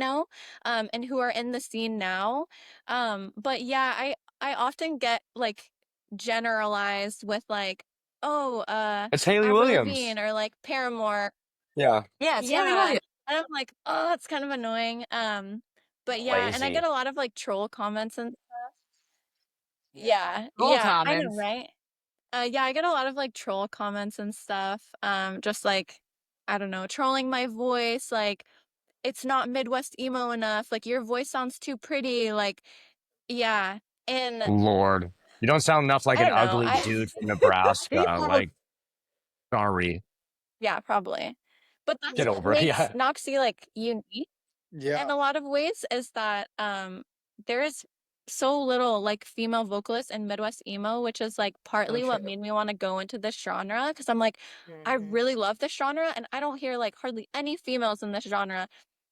and who are in the scene now. But yeah, I often get like generalized with like, oh, It's Haley Avril Williams. Lavigne or like Paramore. Yeah. Yeah, it's Haley Yeah. Williams. And I'm like, oh, that's kind of annoying. But yeah, and I get Lazy. a lot of like troll comments and yeah, Roll yeah, I know, comments. right? Yeah, I get a lot of like troll comments and stuff. Just like, I don't know, trolling my voice, like it's not Midwest emo enough, like your voice sounds too pretty, like yeah. And Lord. You don't sound enough like I an don't know. ugly I dude from Nebraska. People Like, sorry. yeah, probably. But that's Get what over it. makes Yeah. Knoxey like unique yeah. in a lot of ways, is that there is so little like female vocalists in Midwest emo, which is like For partly sure. what made me want to go into this genre, because I'm like, I really love this genre and I don't hear like hardly any females in this genre.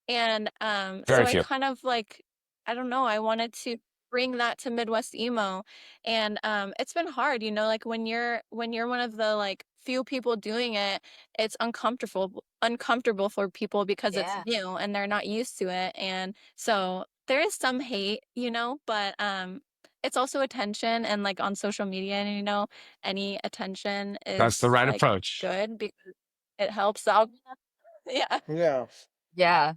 And so Very I few. kind of like, I don't know, I wanted to bring that to Midwest emo. And it's been hard, like when you're one of the like few people doing it, it's uncomfortable for people because it's Yeah. new and they're not used to it. And so there is some hate, but it's also attention, and like on social media, and any attention That's the is right like approach. good because it helps out. Yeah. Yeah. Yeah.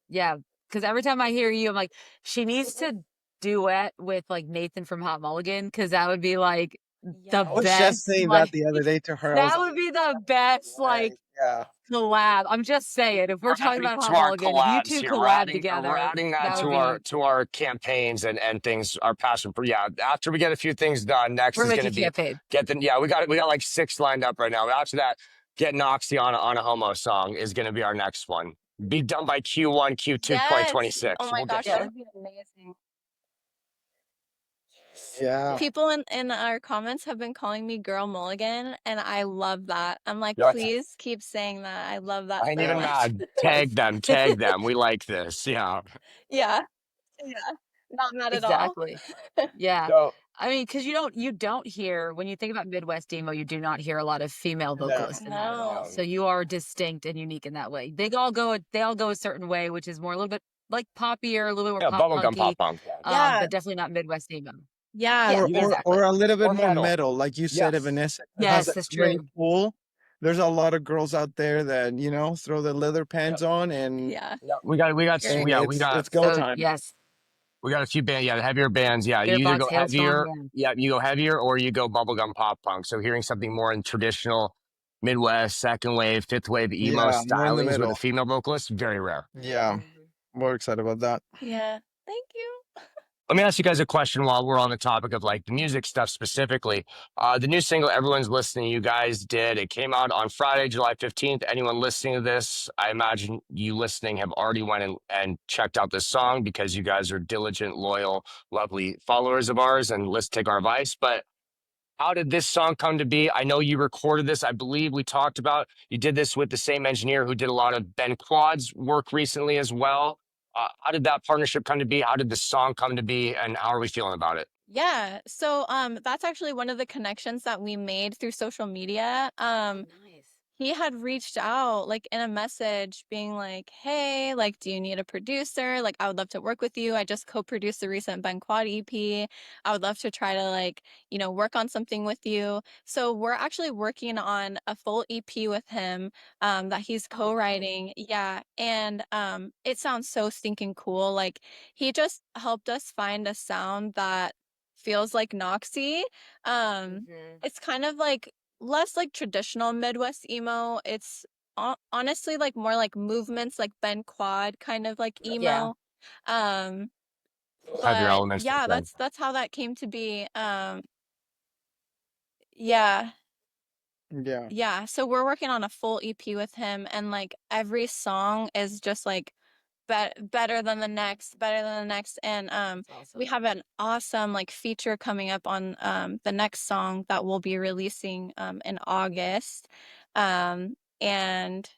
Yeah. Because every time I hear you, I'm like, she needs to duet with like Nathan from Hot Mulligan, because that would be like the I was just best. saying that Like the other day to her. I was that would be the best like, like yeah. collab. I'm just saying, if we're We're talking adding about to Hot our Mulligan, if you collabs two here. collab We're together, adding that that would be to our campaigns and things, our passion for after we get a few things done, next we're is gonna making be campaign. we got like 6 lined up right now. After that, get Knoxy on a homo song is gonna be our next one. Be done by Q1, Q2 Yes. Oh 2026. my We'll get gosh, that Yeah. there. would be amazing. Yeah. People in our comments have been calling me Girl Mulligan, and I love that. I'm like, Yeah, please keep saying that. I love that I ain't so even Yeah. much. mad. Tag them. We like this. Yeah. Yeah. Yeah. Not mad at all. Exactly. Yeah. So I mean, because you don't hear, when you think about Midwest emo, you do not hear a lot of female No. vocalists in that at all. No. So you are distinct and unique in that way. They all go a certain way, which is more a little bit like poppier, a little bit more yeah, pop bubblegum punky, pop punk. Yeah. Yeah. but definitely not Midwest emo. Yeah. Yeah, Or Either or exactly. or a little bit or more metal. metal, like you said, Yes. Vanessa, because Yes, Yes. that's that's really true. cool. There's a lot of girls out there that throw the leather pants on, Yeah. Yeah, we got You're and it's go So time. yes, we got a few band, the heavier bands. Yeah, you either Gearbox, go Hailstorm, heavier, yeah. you go heavier, or you go bubblegum pop punk. So hearing something more in traditional Midwest, second wave, fifth wave emo Yeah, more in the stylings with a middle. female vocalist, very rare. Yeah, more excited about that. Yeah. Thank you. Let me ask you guys a question while we're on the topic of like the music stuff specifically. The new single everyone's listening, you guys did. It came out on Friday, July 15th. Anyone listening to this, I imagine you listening have already went and checked out this song because you guys are diligent, loyal, lovely followers of ours and let's take our advice. But how did this song come to be? I know you recorded this. I believe we talked about you did this with the same engineer who did a lot of Ben Quad's work recently as well. How did that partnership come to be? How did the song come to be? And how are we feeling about it? Yeah. So that's actually one of the connections that we made through social media. Nice. He had reached out like in a message being like, hey, like, do you need a producer? Like, I would love to work with you. I just co-produced the recent Ben Quad EP. I would love to try to like, work on something with you. So we're actually working on a full EP with him that he's Oh, cool. co-writing. Yeah. And it sounds so stinking cool. Like he just helped us find a sound that feels like Knoxy. Mhm. It's kind of like less like traditional Midwest emo. It's honestly like more like movements like Ben Quad kind of like Yeah. emo. Um Heavier but elements. yeah, that's how that came to be. Yeah. Yeah, Yeah, so we're working on a full EP with him, and like every song is just like better than the next, better than the next. And That's awesome. we have an awesome like feature coming up on the next song that we'll be releasing in August. And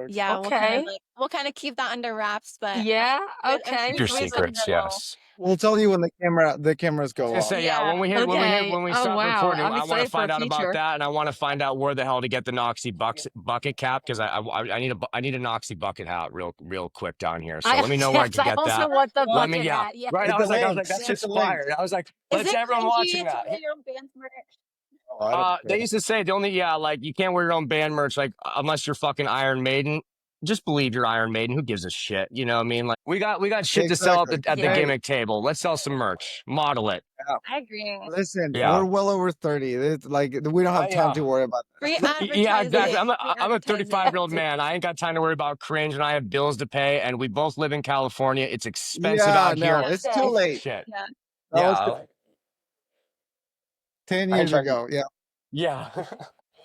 yeah, Okay. we'll kind of keep that under wraps, but Yeah. a Okay. Keep your few So we things have in some. secrets, general. yes. We'll tell you when the cameras I was go gonna off. say, yeah, Yeah. Okay. when we Oh stop wow. recording, I'm I want to excited for a find out about feature. that, and I want to find out where the hell to get the Knoxey bucket cap because I need I need a Knoxey bucket hat real quick down here. So I let me know where I yes, can I get also that. want the Let me, bucket yeah, hat. Yes. right. Hit the I was like, links. that's Hit just the fire. links. I was like, Is let's it everyone watching cringy to that. wear your own band's merch? Oh, I don't They care. used to say the only like you can't wear your own band merch like unless you're fucking Iron Maiden. Just believe you're Iron Maiden. Who gives a shit? You know what I mean? Like we got shit to sell Exactly. at the Yeah. Hey, gimmick table. Let's sell some merch. Model it. yeah. I agree. Listen, Yeah. we're well over 30. It's like we don't have time Yeah. to worry about that. Free Yeah, exactly. advertising. Free I'm a advertising. 35-year-old man. I ain't got time to worry about cringe, and I have bills to pay. And we both live in California. It's expensive Yeah, out no, here. it's too Okay. late. Shit. Yeah. That was Yeah. 10 I ain't years trying. ago. Yeah. Yeah.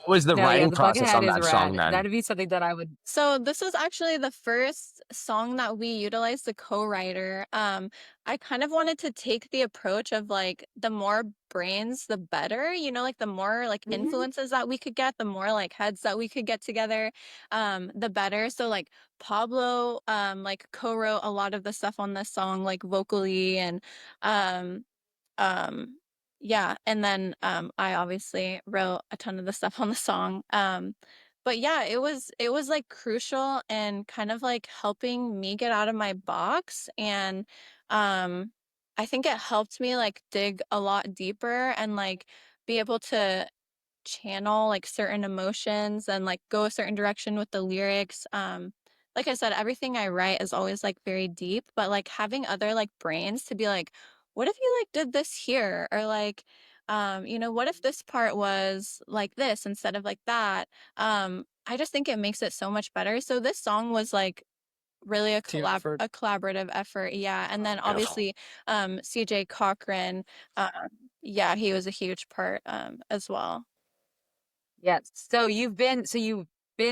What was the No, yeah, writing the bucket process hat on is that song rad. then? That'd be something that I would. So this was actually the first song that we utilized the co-writer. I kind of wanted to take the approach of like the more brains, the better, like the more like Mhm. influences that we could get, the more like heads that we could get together, the better. So like Pablo, like co-wrote a lot of the stuff on this song, like vocally and, um, um, yeah, and then I obviously wrote a ton of the stuff on the song. But yeah, it was like crucial and kind of like helping me get out of my box and um I think it helped me like dig a lot deeper and like be able to channel like certain emotions and like go a certain direction with the lyrics. Like I said, everything I write is always like very deep, but like having other like brains to be like, what if you like did this here? Or like, what if this part was like this instead of like that? I just think it makes it so much better. So this song was like really Team effort. a collaborative effort. Yeah. And then Beautiful. obviously CJ Cochran, yeah, he was a huge part as well. Yes. So you've been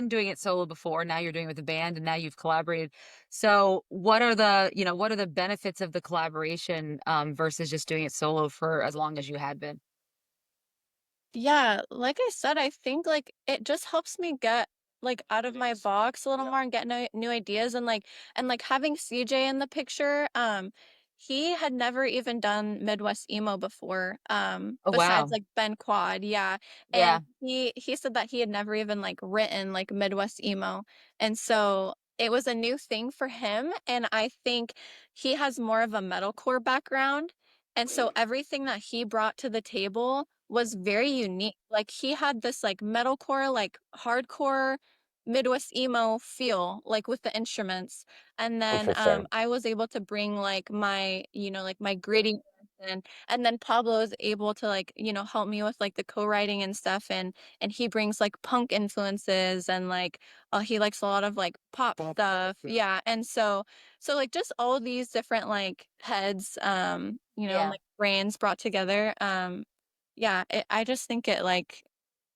doing it solo before. Now you're doing it with the band, and now you've collaborated. So what are the benefits of the collaboration versus just doing it solo for as long as you had been? Yeah, like I said, I think like it just helps me get like out of my box a little more and get new ideas and like having CJ in the picture, he had never even done Midwest emo before, Oh besides wow. like Ben Quad, yeah. Yeah. And he said that he had never even like written like Midwest emo. And so it was a new thing for him. And I think he has more of a metalcore background. And so everything that he brought to the table was very unique. Like he had this like metalcore, like hardcore Midwest emo feel, like with the instruments. And then Interesting. I was able to bring like my, like my gritty and then Pablo is able to like, help me with like the co-writing and stuff and he brings like punk influences and like he likes a lot of like pop Pop stuff. stuff. Yeah. And so like just all these different like heads and Yeah. like brains brought together. Yeah, I just think it like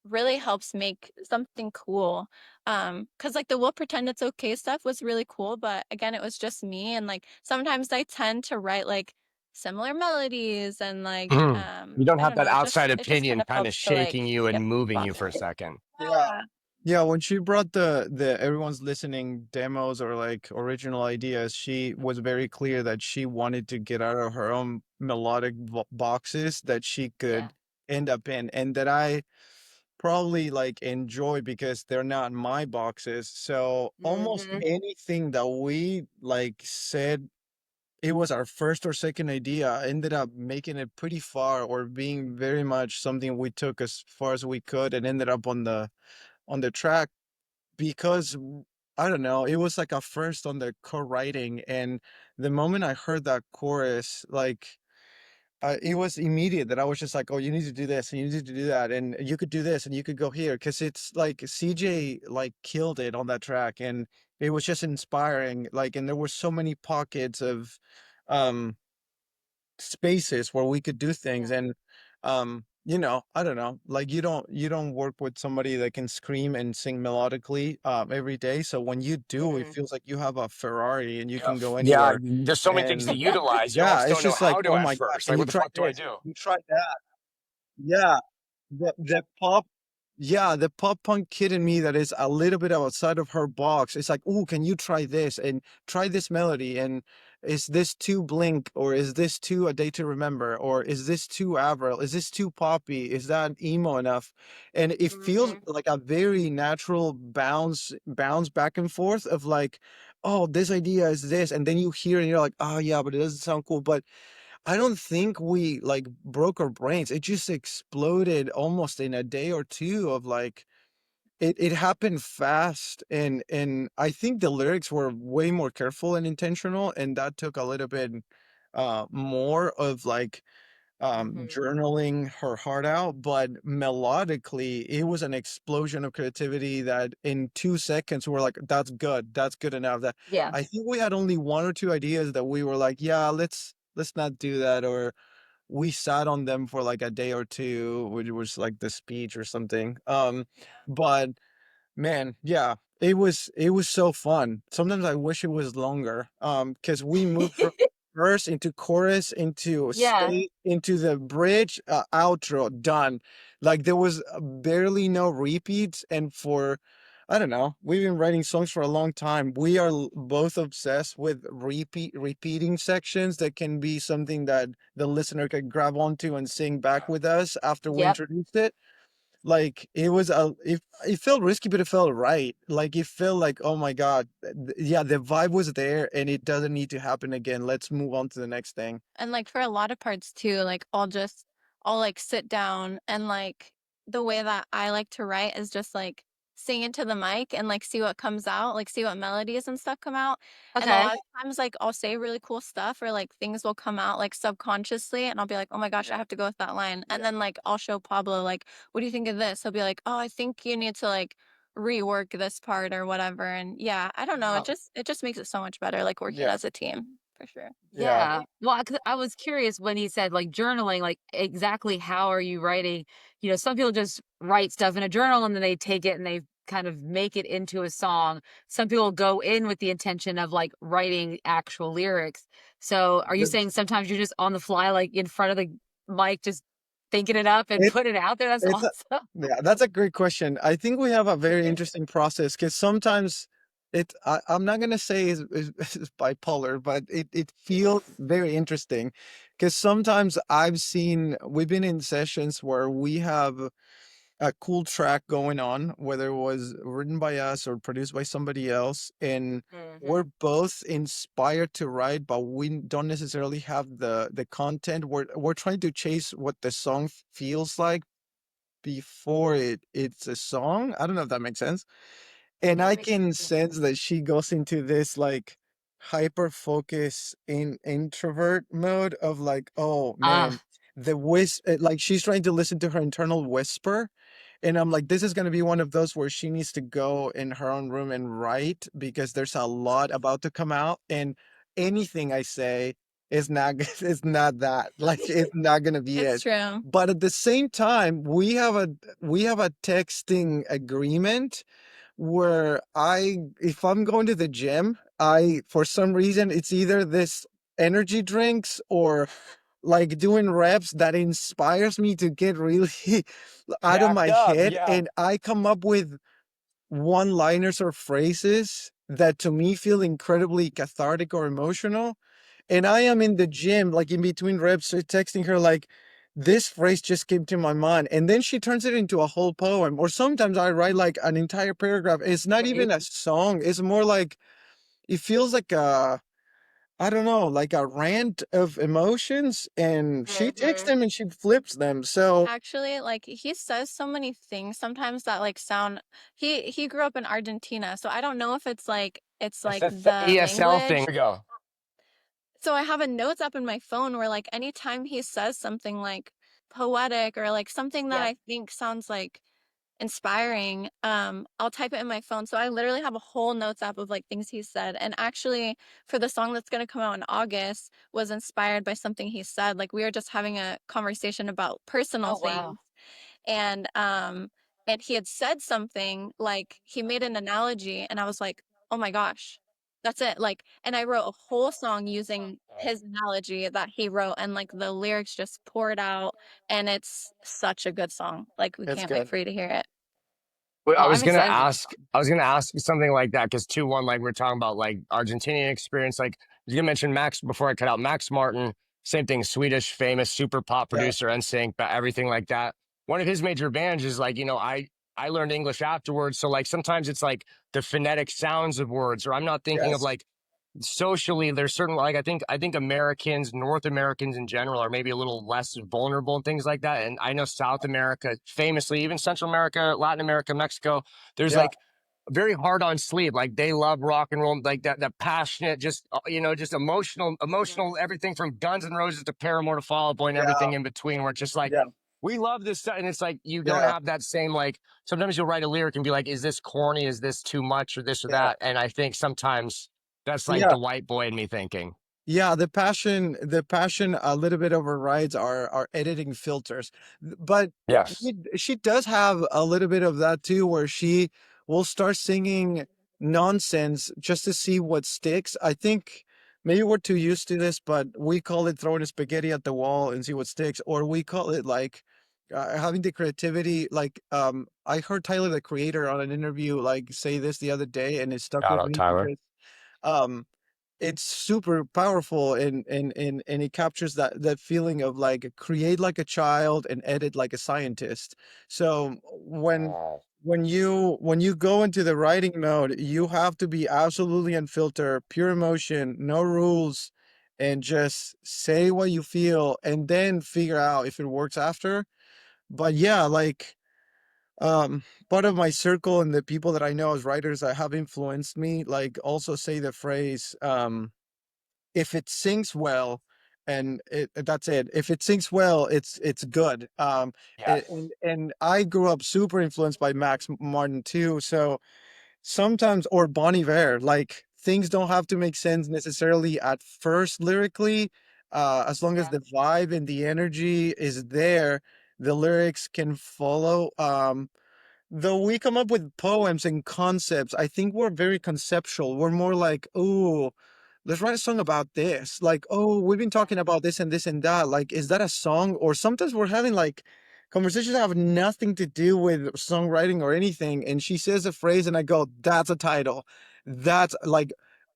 really helps make something cool. Cause like the we'll pretend it's okay stuff was really cool, but again, it was just me and like sometimes I tend to write like similar melodies and like Mhm. You don't I have don't that know, outside it just kind opinion of kind of helps to like shaking you get and moving box. you for a second. Yeah. Yeah. Yeah, when she brought the everyone's listening demos or like original ideas, she was very clear that she wanted to get out of her own melodic boxes that she Yeah. could end up in, and that I probably like enjoy because they're not my boxes. So almost Hmm. anything that we like said it was our first or second idea ended up making it pretty far or being very much something we took as far as we could and ended up on the track because I don't know, it was like a first on the co-writing, and the moment I heard that chorus, like it was immediate that I was just like, oh, you need to do this and you need to do that, and you could do this and you could go here, because it's like CJ like killed it on that track, and it was just inspiring. Like, and there were so many pockets of um spaces where we could do things, Yeah. and I don't know, like you don't work with somebody that can scream and sing melodically every day. So when you do, it Mhm. feels like you have a Ferrari and you Yeah. can go Yeah. anywhere. There's so many things to And utilize. You yeah, almost it's don't know just like, how to oh at my God, first. can Like, you what the try fuck do I this? do? You try that. Yeah. The pop punk kid in me that is a little bit outside of her box. It's like, oh, can you try this and try this melody? And is this too Blink, or is this too A Day to Remember, or is this too Avril? Is this too poppy? Is that emo enough? And it feels Mhm. like a very natural bounce back and forth of like, oh, this idea is this, and then you hear and you're like, oh yeah, but it doesn't sound cool. But I don't think we like broke our brains. It just exploded almost in a day or two of like it happened fast, and I think the lyrics were way more careful and intentional, and that took a little bit more of like Mhm. journaling her heart out. But melodically it was an explosion of creativity that in 2 seconds we're like, that's good enough. That Yeah. I think we had only one or two ideas that we were like, yeah, let's not do that, or we sat on them for like a day or two, which was like the speech or something. But man, yeah, it was so fun. Sometimes I wish it was longer. Because we moved from verse into chorus into Yeah. state into the bridge, outro, done. Like there was barely no repeats, and for I don't know, we've been writing songs for a long time. We are both obsessed with repeating sections that can be something that the listener could grab onto and sing back with us after we Yep. introduced it. Like it felt risky, but it felt right. Like it felt like, oh my God, yeah, the vibe was there and it doesn't need to happen again. Let's move on to the next thing. And like for a lot of parts too, like I'll like sit down and like the way that I like to write is just like sing into the mic and like see what comes out, like see what melodies and stuff come out. And a Okay. lot of times like I'll say really cool stuff or like things will come out like subconsciously and I'll be like, "Oh my gosh, I have to go with that line." And then like I'll show Pablo like, "What do you think of this?" He'll be like, "Oh, I think you need to like rework this part or whatever." And yeah, I don't know, Yeah, it just makes it so much better like working yeah, as a team, for sure. yeah. Yeah. Well, 'cause I was curious when he said like journaling, like exactly how are you writing? Some people just write stuff in a journal and then they take it and they kind of make it into a song. Some people go in with the intention of like writing actual lyrics. So are you saying sometimes you're just on the fly, like in front of the mic, just thinking it up and It put it out there? That's it's a awesome. Yeah, that's a great question. I think we have a very interesting process because sometimes I'm not gonna say is bipolar, but it feels very interesting because sometimes we've been in sessions where we have a cool track going on, whether it was written by us or produced by somebody else, and we're Hmm. both inspired to write, but we don't necessarily have the content. We're trying to chase what the song feels like before it's a song. I don't know if that makes sense. And That I makes sense. can Yeah. sense that she goes into this like hyper focus in introvert mode of like, oh man, Ah, like she's trying to listen to her internal whisper. And I'm like, this is going to be one of those where she needs to go in her own room and write because there's a lot about to come out. And anything I say is not, is not that. Like, it's not going to be It's it. true. But at the same time, we have a texting agreement where if I'm going to the gym, for some reason, it's either this energy drinks or like doing reps that inspires me to get really out of Jacked my up. head, Yeah. and I come up with one-liners or phrases that to me feel incredibly cathartic or emotional. And I am in the gym, like in between reps, texting her like, this phrase just came to my mind. And then she turns it into a whole poem. Or sometimes I write like an entire paragraph. It's not right. even a song. It's more like it feels like I don't know, like a rant of emotions. And she takes Hmm. them and she flips them. So Actually, like he says so many things sometimes that like sound he grew up in Argentina, so I don't know if it's It's like the the ESL thing. language. Here we go. So I have a notes app in my phone where like anytime he says something like poetic or like something that Yep. I think sounds like inspiring, I'll type it in my phone. So I literally have a whole notes app of like things he said. And actually, for the song that's going to come out in August, was inspired by something he said. Like we were just having a conversation about personal Oh, wow. things, and he had said something like he made an analogy, and I was like, oh my gosh, that's it. Like, and I wrote a whole song using his analogy that he wrote, and like the lyrics just poured out, and it's such a good song. Like we It's can't wait good. for you to hear it. Well, Well, I'm excited for the song. I was gonna ask you something like that because two, one, like we're talking about like Argentinian experience. Like you mentioned Max before I cut out Max Martin, same thing, Swedish, famous, super pop Yeah. producer, NSYNC, but everything like that. One of his major advantages, like, I learned English afterwards. So like sometimes it's like the phonetic sounds of words, or I'm not thinking of Yes. like socially there's certain like I think Americans, North Americans in general are maybe a little less vulnerable and things like that. And I know South America, famously, even Central America, Latin America, Mexico, there's Yeah. like very hard on sleep. Like they love rock and roll, like that passionate, just just emotional, everything from Guns N' Roses to Paramore to Fall Out Boy and Yeah. everything in between, where it's just like Yeah. we love this stuff. And it's like you don't Yeah. have that same like sometimes you'll write a lyric and be like, is this corny? Is this too much or this or Yeah. that? And I think sometimes that's like Yeah. the white boy in me thinking. Yeah, the passion a little bit overrides our editing filters. But Yes. she does have a little bit of that too, where she will start singing nonsense just to see what sticks. I think maybe we're too used to this, but we call it throwing a spaghetti at the wall and see what sticks, or we call it like having the creativity. Like I heard Tyler the Creator on an interview like say this the other day, and it stuck Shout with out me Tyler. because um it's super powerful, and it captures that feeling of like create like a child and edit like a scientist. So Oh, when you go into the writing mode, you have to be absolutely unfiltered, pure emotion, no rules, and just say what you feel and then figure out if it works after. But yeah, like part of my circle and the people that I know as writers that have influenced me like also say the phrase if it sings well, and that's it. If it sings well, it's good. yes. And I grew up super influenced by Max Martin too. So sometimes, or Bon Iver, like things don't have to make sense necessarily at first lyrically. As long as Yeah. the vibe and the energy is there, the lyrics can follow. Though we come up with poems and concepts, I think we're very conceptual. We're more like, oh, let's write a song about this. Like, oh, we've been talking about this and this and that. Like, is that a song? Or sometimes we're having like conversations that have nothing to do with songwriting or anything. And she says a phrase and I go, that's a title. That's like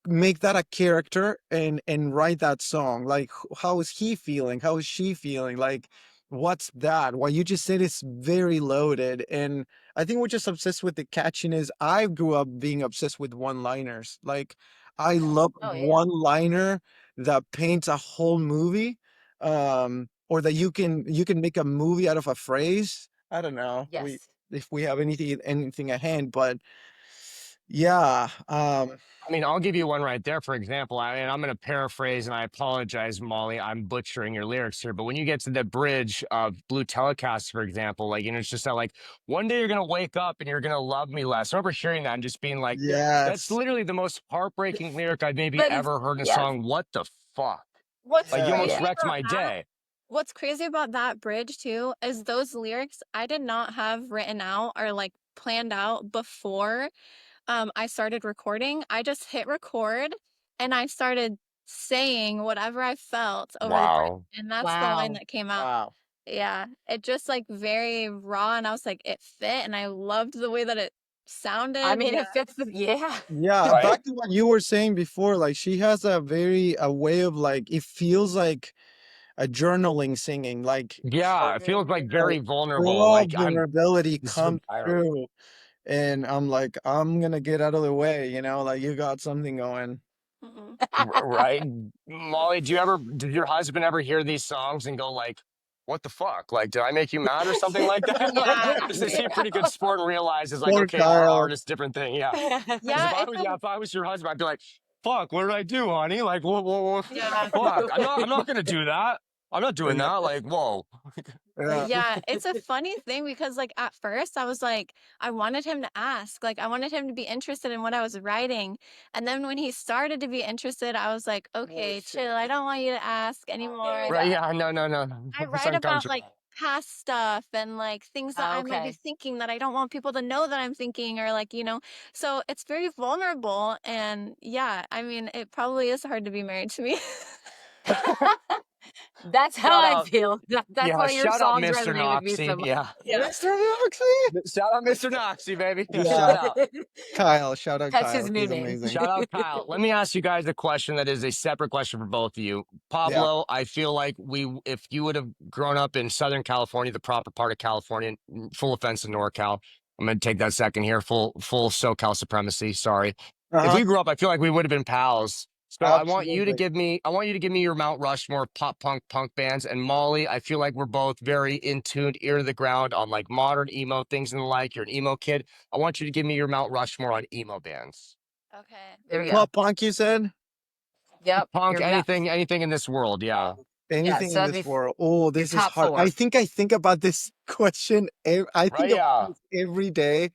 make that a character and write that song. Like how is he feeling? How is she feeling? Like what's that? What you just said is very loaded. And I think we're just obsessed with the catchiness. I grew up being obsessed with one-liners. Like I love Oh, yeah. one-liner that paints a whole movie. Or that you can make a movie out of a phrase. I don't know. We Yes. if we have anything at hand, but yeah. I mean, I'll give you one right there, for example. And I'm going to paraphrase, and I apologize, Molly. I'm butchering your lyrics here. But when you get to the bridge of Blue Telecast, for example, like, it's just that, like, one day you're going to wake up and you're going to love me less. I remember hearing that and just being like, that's Yes. literally the most heartbreaking lyric I've maybe But it's, ever heard in a yes. song. What the fuck? What's Like, you Yeah. almost crazy wrecked about my that? day. What's crazy about that bridge too is those lyrics I did not have written out or like planned out before I started recording. I just hit record and I started saying whatever I felt over the bridge. Wow. And that's the line Wow. that came out. Wow. Yeah. It just like very raw, and I was like, it fit, and I loved the way that it I sounded. mean, Yeah. it fits the yeah. Yeah, Right? back to what you were saying before, like she has a way of like it feels like a journaling singing, like Yeah. It feels like uh, very vulnerable. raw Like, vulnerability this is a comes through, and I'm like, I'm gonna get out of the way, like you got something going. Mhm. Right? Molly, did your husband ever hear these songs and go like, what the fuck? Like, did I make you mad or something like that? Like, Yeah. is he a pretty good sport and realizes like, Poor okay, our Kyle. art is a different thing. Yeah. Because Yeah, it's a if I was your husband, I'd be like, fuck, what did I do, honey? Like, whoa, yeah. fuck. I'm not gonna do that. I'm not doing Yeah. that. Like, whoa. Yeah, it's a funny thing because like at first I was like, I wanted him to ask, like I wanted him to be interested in what I was writing. And then when he started to be interested, I was like, okay, chill. I don't want you to ask anymore. Right? Yeah. No. No. No. I It's write about like uncomfortable. past stuff and like things that Oh, I might be okay. thinking that I don't want people to know that I'm thinking or like, so it's very vulnerable. And yeah, I mean, it probably is hard to be married to me. That's how Shout I out. feel. That's Yeah. why your Shout out, songs Mr. resonate with me Knoxey. so much. Yeah. Yeah. Mr. Knoxey. Shout out, Mr. Knoxey, baby. Yeah. Yeah. Shout out. Kyle, shout out That's Kyle. his new He's name. amazing. Shout out, Kyle. Let me ask you guys a question that is a separate question for both of you. Yeah. Pablo, I feel like if you would have grown up in Southern California, the proper part of California, full offense to NorCal. I'm going to take that second here. Full SoCal supremacy. Sorry. If Uh-huh. we grew up, I feel like we would have been pals. So I want you to Absolutely. give me your Mount Rushmore pop punk bands. And Molly, I feel like we're both very in tuned, ear to the ground on like modern emo things and the like. You're an emo kid. I want you to give me your Mount Rushmore on emo bands. Okay. There we go. Pop punk, you said? Yep. Punk, Your ma- anything in this world. Yeah. yeah, Anything so in that'd this be world. Oh, your this is top hard. I 4. think about this question. I Right. think about Yeah. this every day.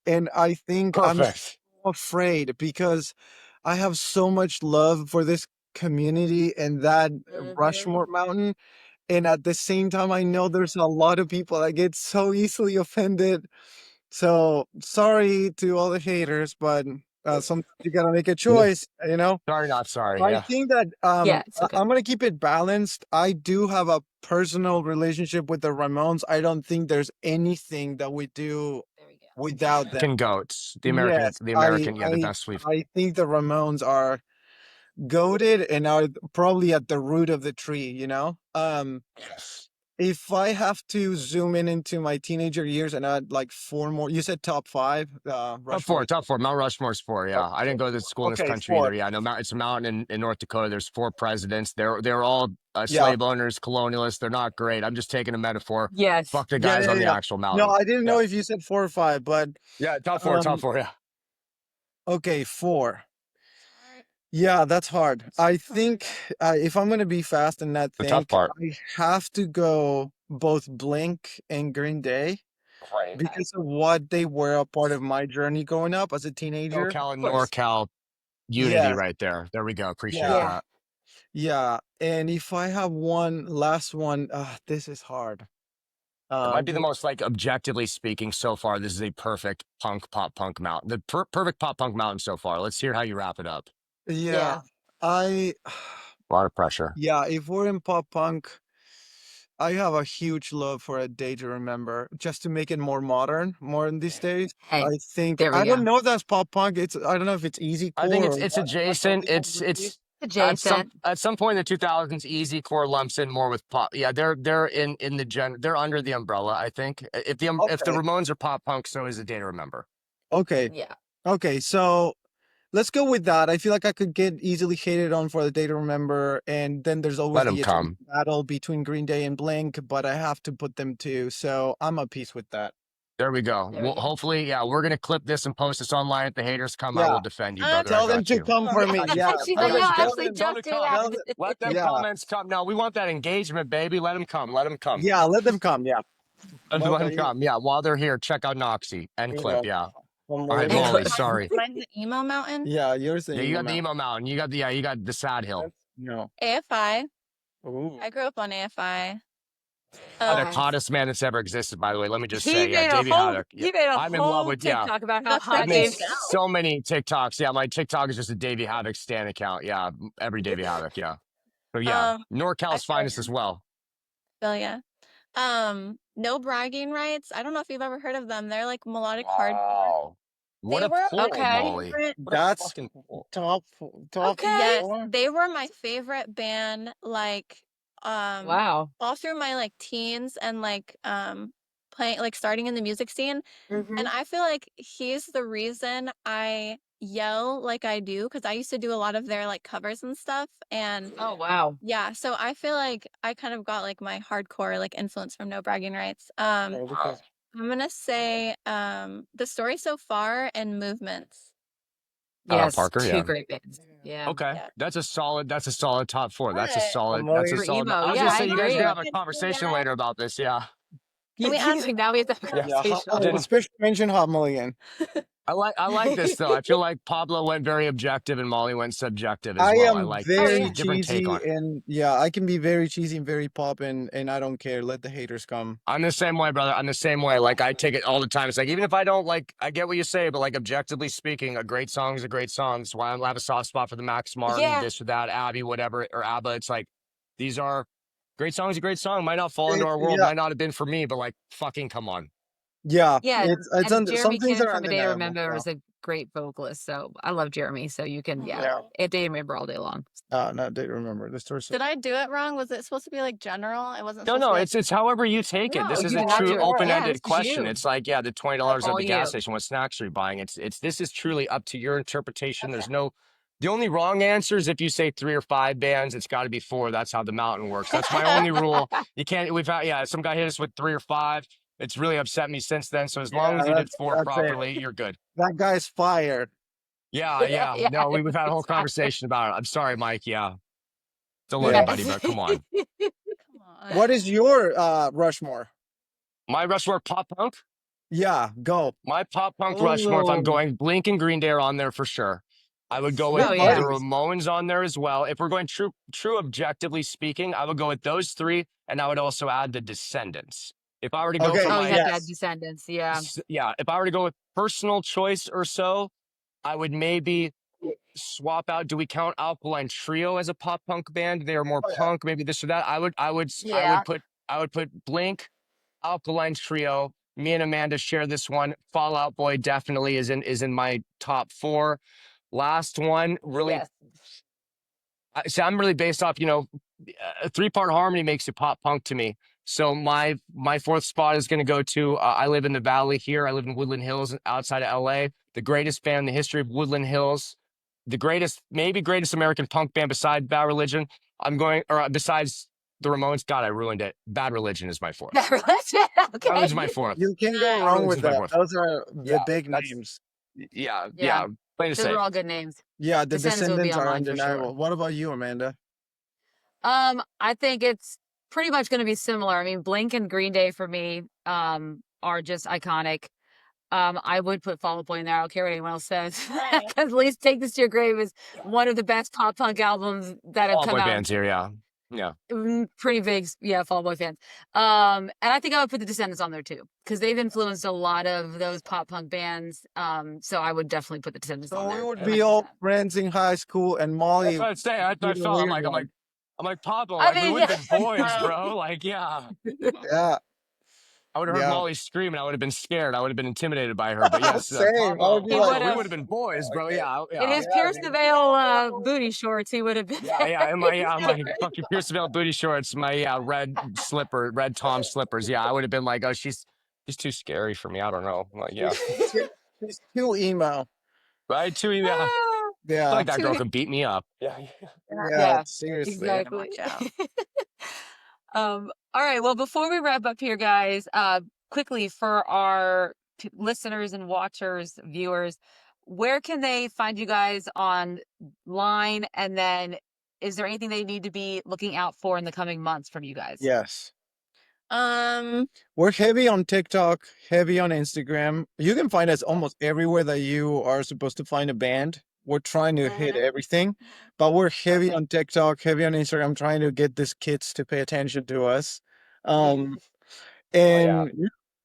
And I think I'm so Perfect. afraid because I have so much love for this community and that Mhm. Rushmore Mountain. And at the same time, I know there's a lot of people that get so easily offended. So sorry to all the haters, but sometimes you gotta make a Yeah. choice, you know? Sorry, not sorry. I Yeah. think that Yeah, it's okay. I'm gonna keep it balanced. I do have a personal relationship with the Ramones. I don't think there's anything that we do There we go. without them. American goats. Yes, Yeah, the best we've. I think the Ramones are goated and are probably at the root of the tree, you know? Yes. If I have to zoom in into my teenager years and add like 4 more, you said top 5, Rushmore. Top four. Mount Rushmore's 4. Yeah. I didn't go to school in this Okay, country 4. either. Yeah. No, it's a mountain in North Dakota. There's 4 presidents. They're all Yeah. slave owners, colonialists. They're not great. I'm just taking a metaphor. Yes. Fuck the Yeah, guys yeah, on the yeah. actual No, mountain. I didn't know Yeah. if you said 4 or 5, but Yeah. Top um, 4. Yeah. okay, 4. Yeah, that's hard. I think if I'm gonna be fast and not The tough think, part. I have to go both Blink and Green Day Right. because of what they were a part of my journey growing up as a teenager. SoCal Of and course. NorCal unity Yes, right there. There we go. Appreciate yeah, Yeah. that. yeah. And if I have one last one, this is hard. It might be the Give most like objectively speaking so far. This is a perfect pop punk mountain. The perfect pop punk mountain so far. Let's hear how you wrap it up. Yeah, Yeah. I A lot of pressure. yeah, if we're in pop punk, I have a huge love for A Day to Remember, just to make it more modern these days. Hey, I think there we I don't go. know if that's pop punk. I don't know if it's easy I think core or it's what some adjacent. people would be. It's Adjacent. at some point in the 2000s, easy core lumps in more with pop. Yeah, they're in the they're under the umbrella. I think if the Okay, Ramones are pop punk, so is A Day to Remember. okay, Yeah. okay. So let's go with that. I feel like I could get easily hated on for The Day to Remember, and then there's Let always them the eternal come. battle between Green Day and Blink, but I have to put them too. So I'm at peace with that. There we go. There we Well, go. hopefully, yeah, we're gonna clip this and post this online. If the haters come, I Yeah, will defend you, brother. I tell them got to you. come for me. Yeah, Actually, I no, got you. tell actually, them, Tell them don't to do come. tell that. them. Let them Yeah, comments come. No, we want that engagement, baby. Let them come. Let them come. yeah. Let them come. Yeah. Let them Okay. come. Yeah, while they're here, check out Noxy. End You clip. know, Yeah. one All more. right, And Molly. clip. Sorry. Mine's the emo mountain. Yeah, yours Yeah, ain't you got even the out. emo mountain. You got the sad hill. No. AFI. Ooh. I grew up on AFI. Haddock, Okay. hottest man that's ever existed, by the way. Let me just He say, yeah, made a Davey whole Haddock. Yeah, he made a I'm in love whole with, yeah. TikTok about how That's where I've hot made Dave Dave now. so many TikToks. Yeah, my TikTok is just a Davey Haddock stan account. Yeah, every Davey Haddock. Yeah. So yeah, I NorCal's feel finest ya. as well. Feel ya. No Bragging Rights. I don't know if you've ever heard of them. They're like melodic hardcore. Wow. What They a were my pull, Okay. Molly. favorite. What a That's fucking pull. top Okay. Yes, 4. they were my favorite band, like, Wow. all through my like teens and like playing like starting in the music scene. And Mhm. I feel like he's the reason I yell like I do because I used to do a lot of their like covers and stuff. And Oh, wow. yeah, so I feel like I kind of got like my hardcore like influence from No Bragging Rights. Wow. I'm gonna say The Story So Far and Movements. Yes, Parker, 2 yeah. great bands. Yeah. Okay, Yeah. that's a solid top 4. That's a But solid Molly. For emo, I was yeah, gonna I say you guys are agree. gonna have a conversation later about this, yeah. Can we add Now we have to have a Yeah. Yeah, conversation Hot on Mulligan, it. Didn't special mention Hot Mulligan. I like this though. I feel like Pablo went very objective and Molly went subjective as I well. I am like Oh, this. very yeah. Different take cheesy on it. and yeah, I can be very cheesy and very pop and I don't care. Let the haters come. I'm the same way, brother. I'm the same way. Like I take it all the time. It's like even if I don't like, I get what you say, but like objectively speaking, a great song is a great song. That's why I have a soft spot for the Max Martin, Yeah. this or that, Abby, whatever, or ABBA. It's like these are great songs. A great song might not fall into our world, Yeah, might not have been for me, but like fucking come on. yeah. Yeah, It's and some Jeremy things Kinnan are from A Day to undeniable. Remember Yeah. is a great vocalist, so I love Jeremy, so you can Yeah. A Day to Remember all day long. No, they remember the story. Did I do it wrong? Was it supposed to be like general? It wasn't No, supposed to no, be like it's however you take it. No, This you is did a not true do it. Yeah, open-ended this is question. you. It's like, yeah, the $20 at All the you. gas station. What snacks are you buying? It's this is truly up to your interpretation. Okay. There's no the only wrong answer is if you say 3 or 5 bands, it's got to be 4. That's how the mountain works. That's my only rule. You can't. We've had some guy hit us with 3 or 5. It's really upset me since then. So as long as you did 4 that's it. properly, you're good. That guy's fire. Yeah, yeah. Yeah, No, we've had a whole exactly. conversation about it. I'm sorry, Mike. Yeah, it's a Yeah. learning buddy, but come on. Come on. What is your Rushmore? My Rushmore pop punk. Yeah, go. My pop punk Rushmore, if I'm Oh, going, Blink and Green Day are on there for sure. I would go with Oh, good yeah. the buddies. Ramones on there as well. If we're going true objectively speaking, I would go with those 3, and I would also add the Descendants. If I were to go Okay, for Oh, you my, have to add yes. Descendants, yeah. yeah, if I were to go with personal choice or so, I would maybe swap out. Do we count Alkaline Trio as a pop punk band? They are more Oh, yeah. punk, maybe this or that. Yeah. I would put Blink, Alkaline Trio. Me and Amanda share this one. Fall Out Boy definitely is in my top 4. Last one, really. Yes. So I'm really based off, a 3-part harmony makes it pop punk to me. So my 4th spot is going to go to. I live in the Valley here. I live in Woodland Hills, outside of LA. The greatest band in the history of Woodland Hills, the maybe greatest American punk band besides Bad Religion. Besides the Ramones. God, I ruined it. Bad Religion is my 4th. Bad Religion, Bad Religion's my okay. 4th. You can't go Nice. wrong with Religion's my that. 4th. Those are the Yeah, big that's names. yeah. Yeah. Plain to Those say. are all good names. Yeah, the Descendants will be Descendants on are mine for sure. undeniable. What about you, Amanda? I think it's pretty much going to be similar. I mean, Blink and Green Day for me are just iconic. I would put Fall Out Boy in there. I don't care what anyone else says. Right. Because at least Take This to Your Grave is one of the best pop punk albums that have All come boy out. bands here, yeah. Yeah. Pretty big, yeah, Fall Out Boy fans. And I think I would put the Descendants on there too, because they've influenced a lot of those pop punk bands. So I would definitely put the Descendants on So there. we would be all friends in high school, and Molly. That's what I'd say. I be the felt weird one. I'm like Pablo. I Like we mean, would have been boys, yeah. bro. Like yeah. Yeah, I would have heard Yeah. Molly scream and I would have been scared. I would have been intimidated by her. But yes, Same. I Pablo, would be He like, would've- we would have been boys, bro. Okay. Yeah, in yeah. his Pierce the Veil booty shorts, he would have been. Yeah, in my fucking Pierce Veil booty shorts, my red Tom slippers. Yeah, I would have been like, oh, she's too scary for me. I don't know. I'm like, yeah, she's too emo. right? Too, yeah. I Yeah, feel like that girl could beat me up. Yeah. yeah, seriously. Exactly. Watch out. All right. Well, before we wrap up here, guys, quickly for our listeners and watchers, viewers, where can they find you guys online? And then is there anything they need to be looking out for in the coming months from you guys? Yes. Um, We're heavy on TikTok, heavy on Instagram. You can find us almost everywhere that you are supposed to find a band. We're trying to hit everything, but we're heavy on TikTok, heavy on Instagram, trying to get these kids to pay attention to us. And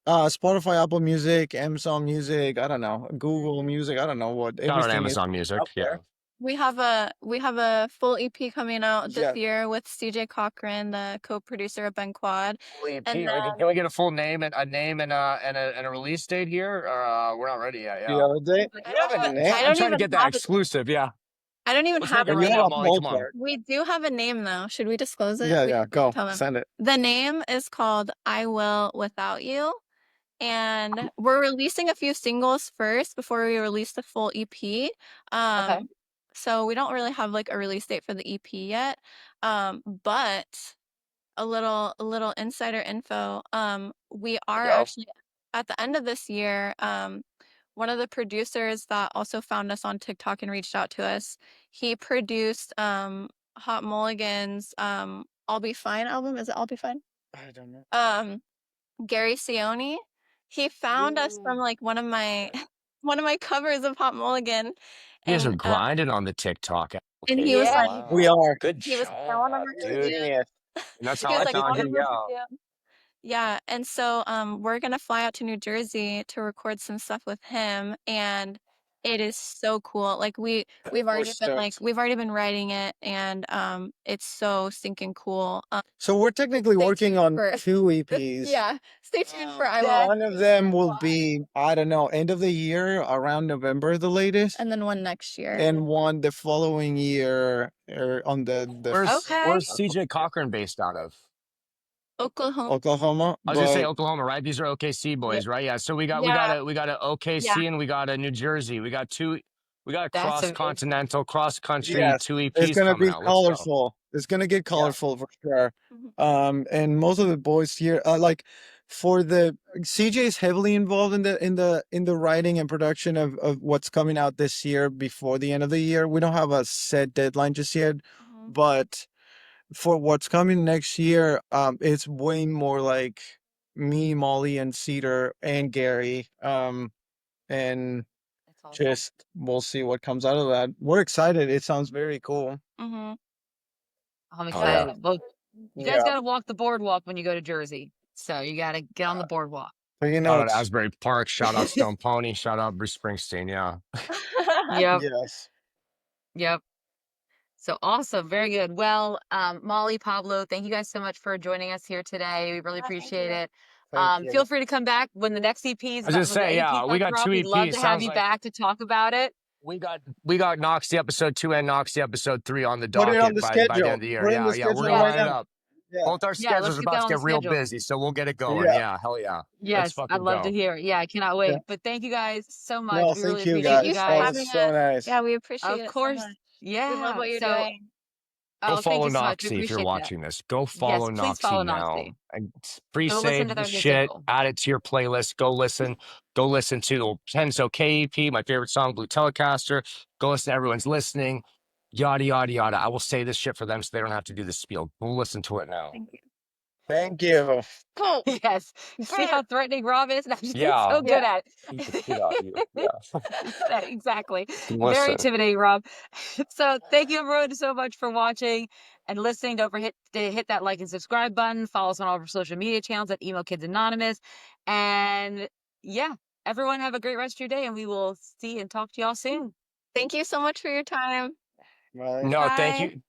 Spotify, Apple Music, Amazon Music, I don't know, Google Music, I don't know what. Not on Everything is Amazon Music. out Yeah. there. we have a full EP coming out this Yeah. year with CJ Cochran, the co-producer of Ben Quad. And Can we get a full name and a release date here? We're not ready yet. The Yeah. other day. I don't have a even- name? I I'm don't trying to even get that have it. exclusive. Yeah. I don't even Let's have make it it You right right now, have now. a Molly. Come on. ballpark. We do have a name though. Should we disclose it? Yeah, We- yeah, go. tell them. Send it. The name is called I Will Without You. And we're releasing a few singles first before we release the full EP. Okay. So we don't really have like a release date for the EP yet. But a little insider info. We are Go. actually at the end of this year, one of the producers that also found us on TikTok and reached out to us. He produced Hot Mulligan's I'll Be Fine album. Is it I'll Be Fine? I don't know. Gary Sione. He found us from like one of my one of my covers of Hot Mulligan, You guys are and grinding on the TikTok and he was Yeah. like, We are. Good he was like, I job, want to work with dude. you. Genius. And that's He how was I like, I found want you. to work Yeah. with you. Yeah, and so we're gonna fly out to New Jersey to record some stuff with him, and it is so cool. Like we've already been stoked. we've already been writing it, and it's so stinking cool. So we're technically Stay working tuned on for 2 EPs. yeah, stay tuned for I Yeah. Will. One of them will be, I don't know, end of the year, around November the latest, And then one next year. and one the following year, or on the Okay. Where's CJ Cochran based out of? Oklahoma. Oklahoma. I was gonna say But Oklahoma, right? These are OKC boys, right? Yeah. So we got Yeah. a OKC Yeah. and we got a New Jersey. We got That's cross amazing. continental, cross country, yes, 2 it's EPs gonna coming be out. Let's go. colorful. It's gonna get colorful for sure. Mhm. And most of the boys here, like for the CJ is heavily involved in the writing and production of what's coming out this year before the end of the year. We don't have a set deadline just yet, Mhm. but for what's coming next year, it's way more like me, Molly, and Cedar and Gary. And That's awesome. just we'll see what comes out of that. We're excited. It sounds very cool. Mhm. I'm Oh, yeah. excited. Well, you guys Yeah. got to walk the boardwalk when you go to Jersey. So you got to get on the boardwalk. So, you Shout know, out Asbury Park, shout out Stone Pony, shout out Bruce Springsteen. Yeah. Yep. yes. Yep. So awesome. Very good. Well, Molly, Pablo, thank you guys so much for joining us here today. We really Yeah, thank appreciate you. it. Thank you. Feel free to come back when the next EPs, I was gonna when the say, yeah, EP we does got drop. 2 We'd love EPs. to have Sounds you like back to talk about it. we got Knoxey episode 2 and Knoxey episode 3 on the Put it on docket the by the schedule. end of the year. We're in the Yeah, we're schedule gonna right line it now. up. Yeah. Both our Yeah, schedules let's are get about that to on the get real schedule. busy, so we'll get it going. Yeah. Yeah, hell yeah. Yes, Let's I'd fucking love to go. hear it. Yeah, I cannot wait. Yeah. But thank you guys so much. No, We really thank you appreciate Thank you you guys. for That guys. was having so us. nice. Yeah, we appreciate Of it so course. much. Yeah. We love what you're So, doing. Go oh, thank follow you so much. We Knoxey if you're appreciate that. watching this. Go Yes, follow please follow Knoxey now. Knoxy. And Go listen pre-save to the their new shit. single. Add it to your playlist. Go listen. Go listen to the Kenzo KEP, my favorite song, Blue Telecaster. Go listen to Everyone's Listening. Yada yada yada. I will say this shit for them so they don't have to do the spiel. Go listen to it now. Thank you. Thank you. Cool. Yes. See how threatening Rob is? He's Yeah. so good at Beat the it. shit out of you. Yeah. Exactly. Very Listen. intimidating, Rob. So thank you everyone so much for watching and listening. Don't forget to hit that like and subscribe button. Follow us on all of our social media channels at Emo Kids Anonymous. And yeah, everyone have a great rest of your day, and we will see and talk to y'all soon. Thank you so much for your time. Bye. No, thank Bye. you.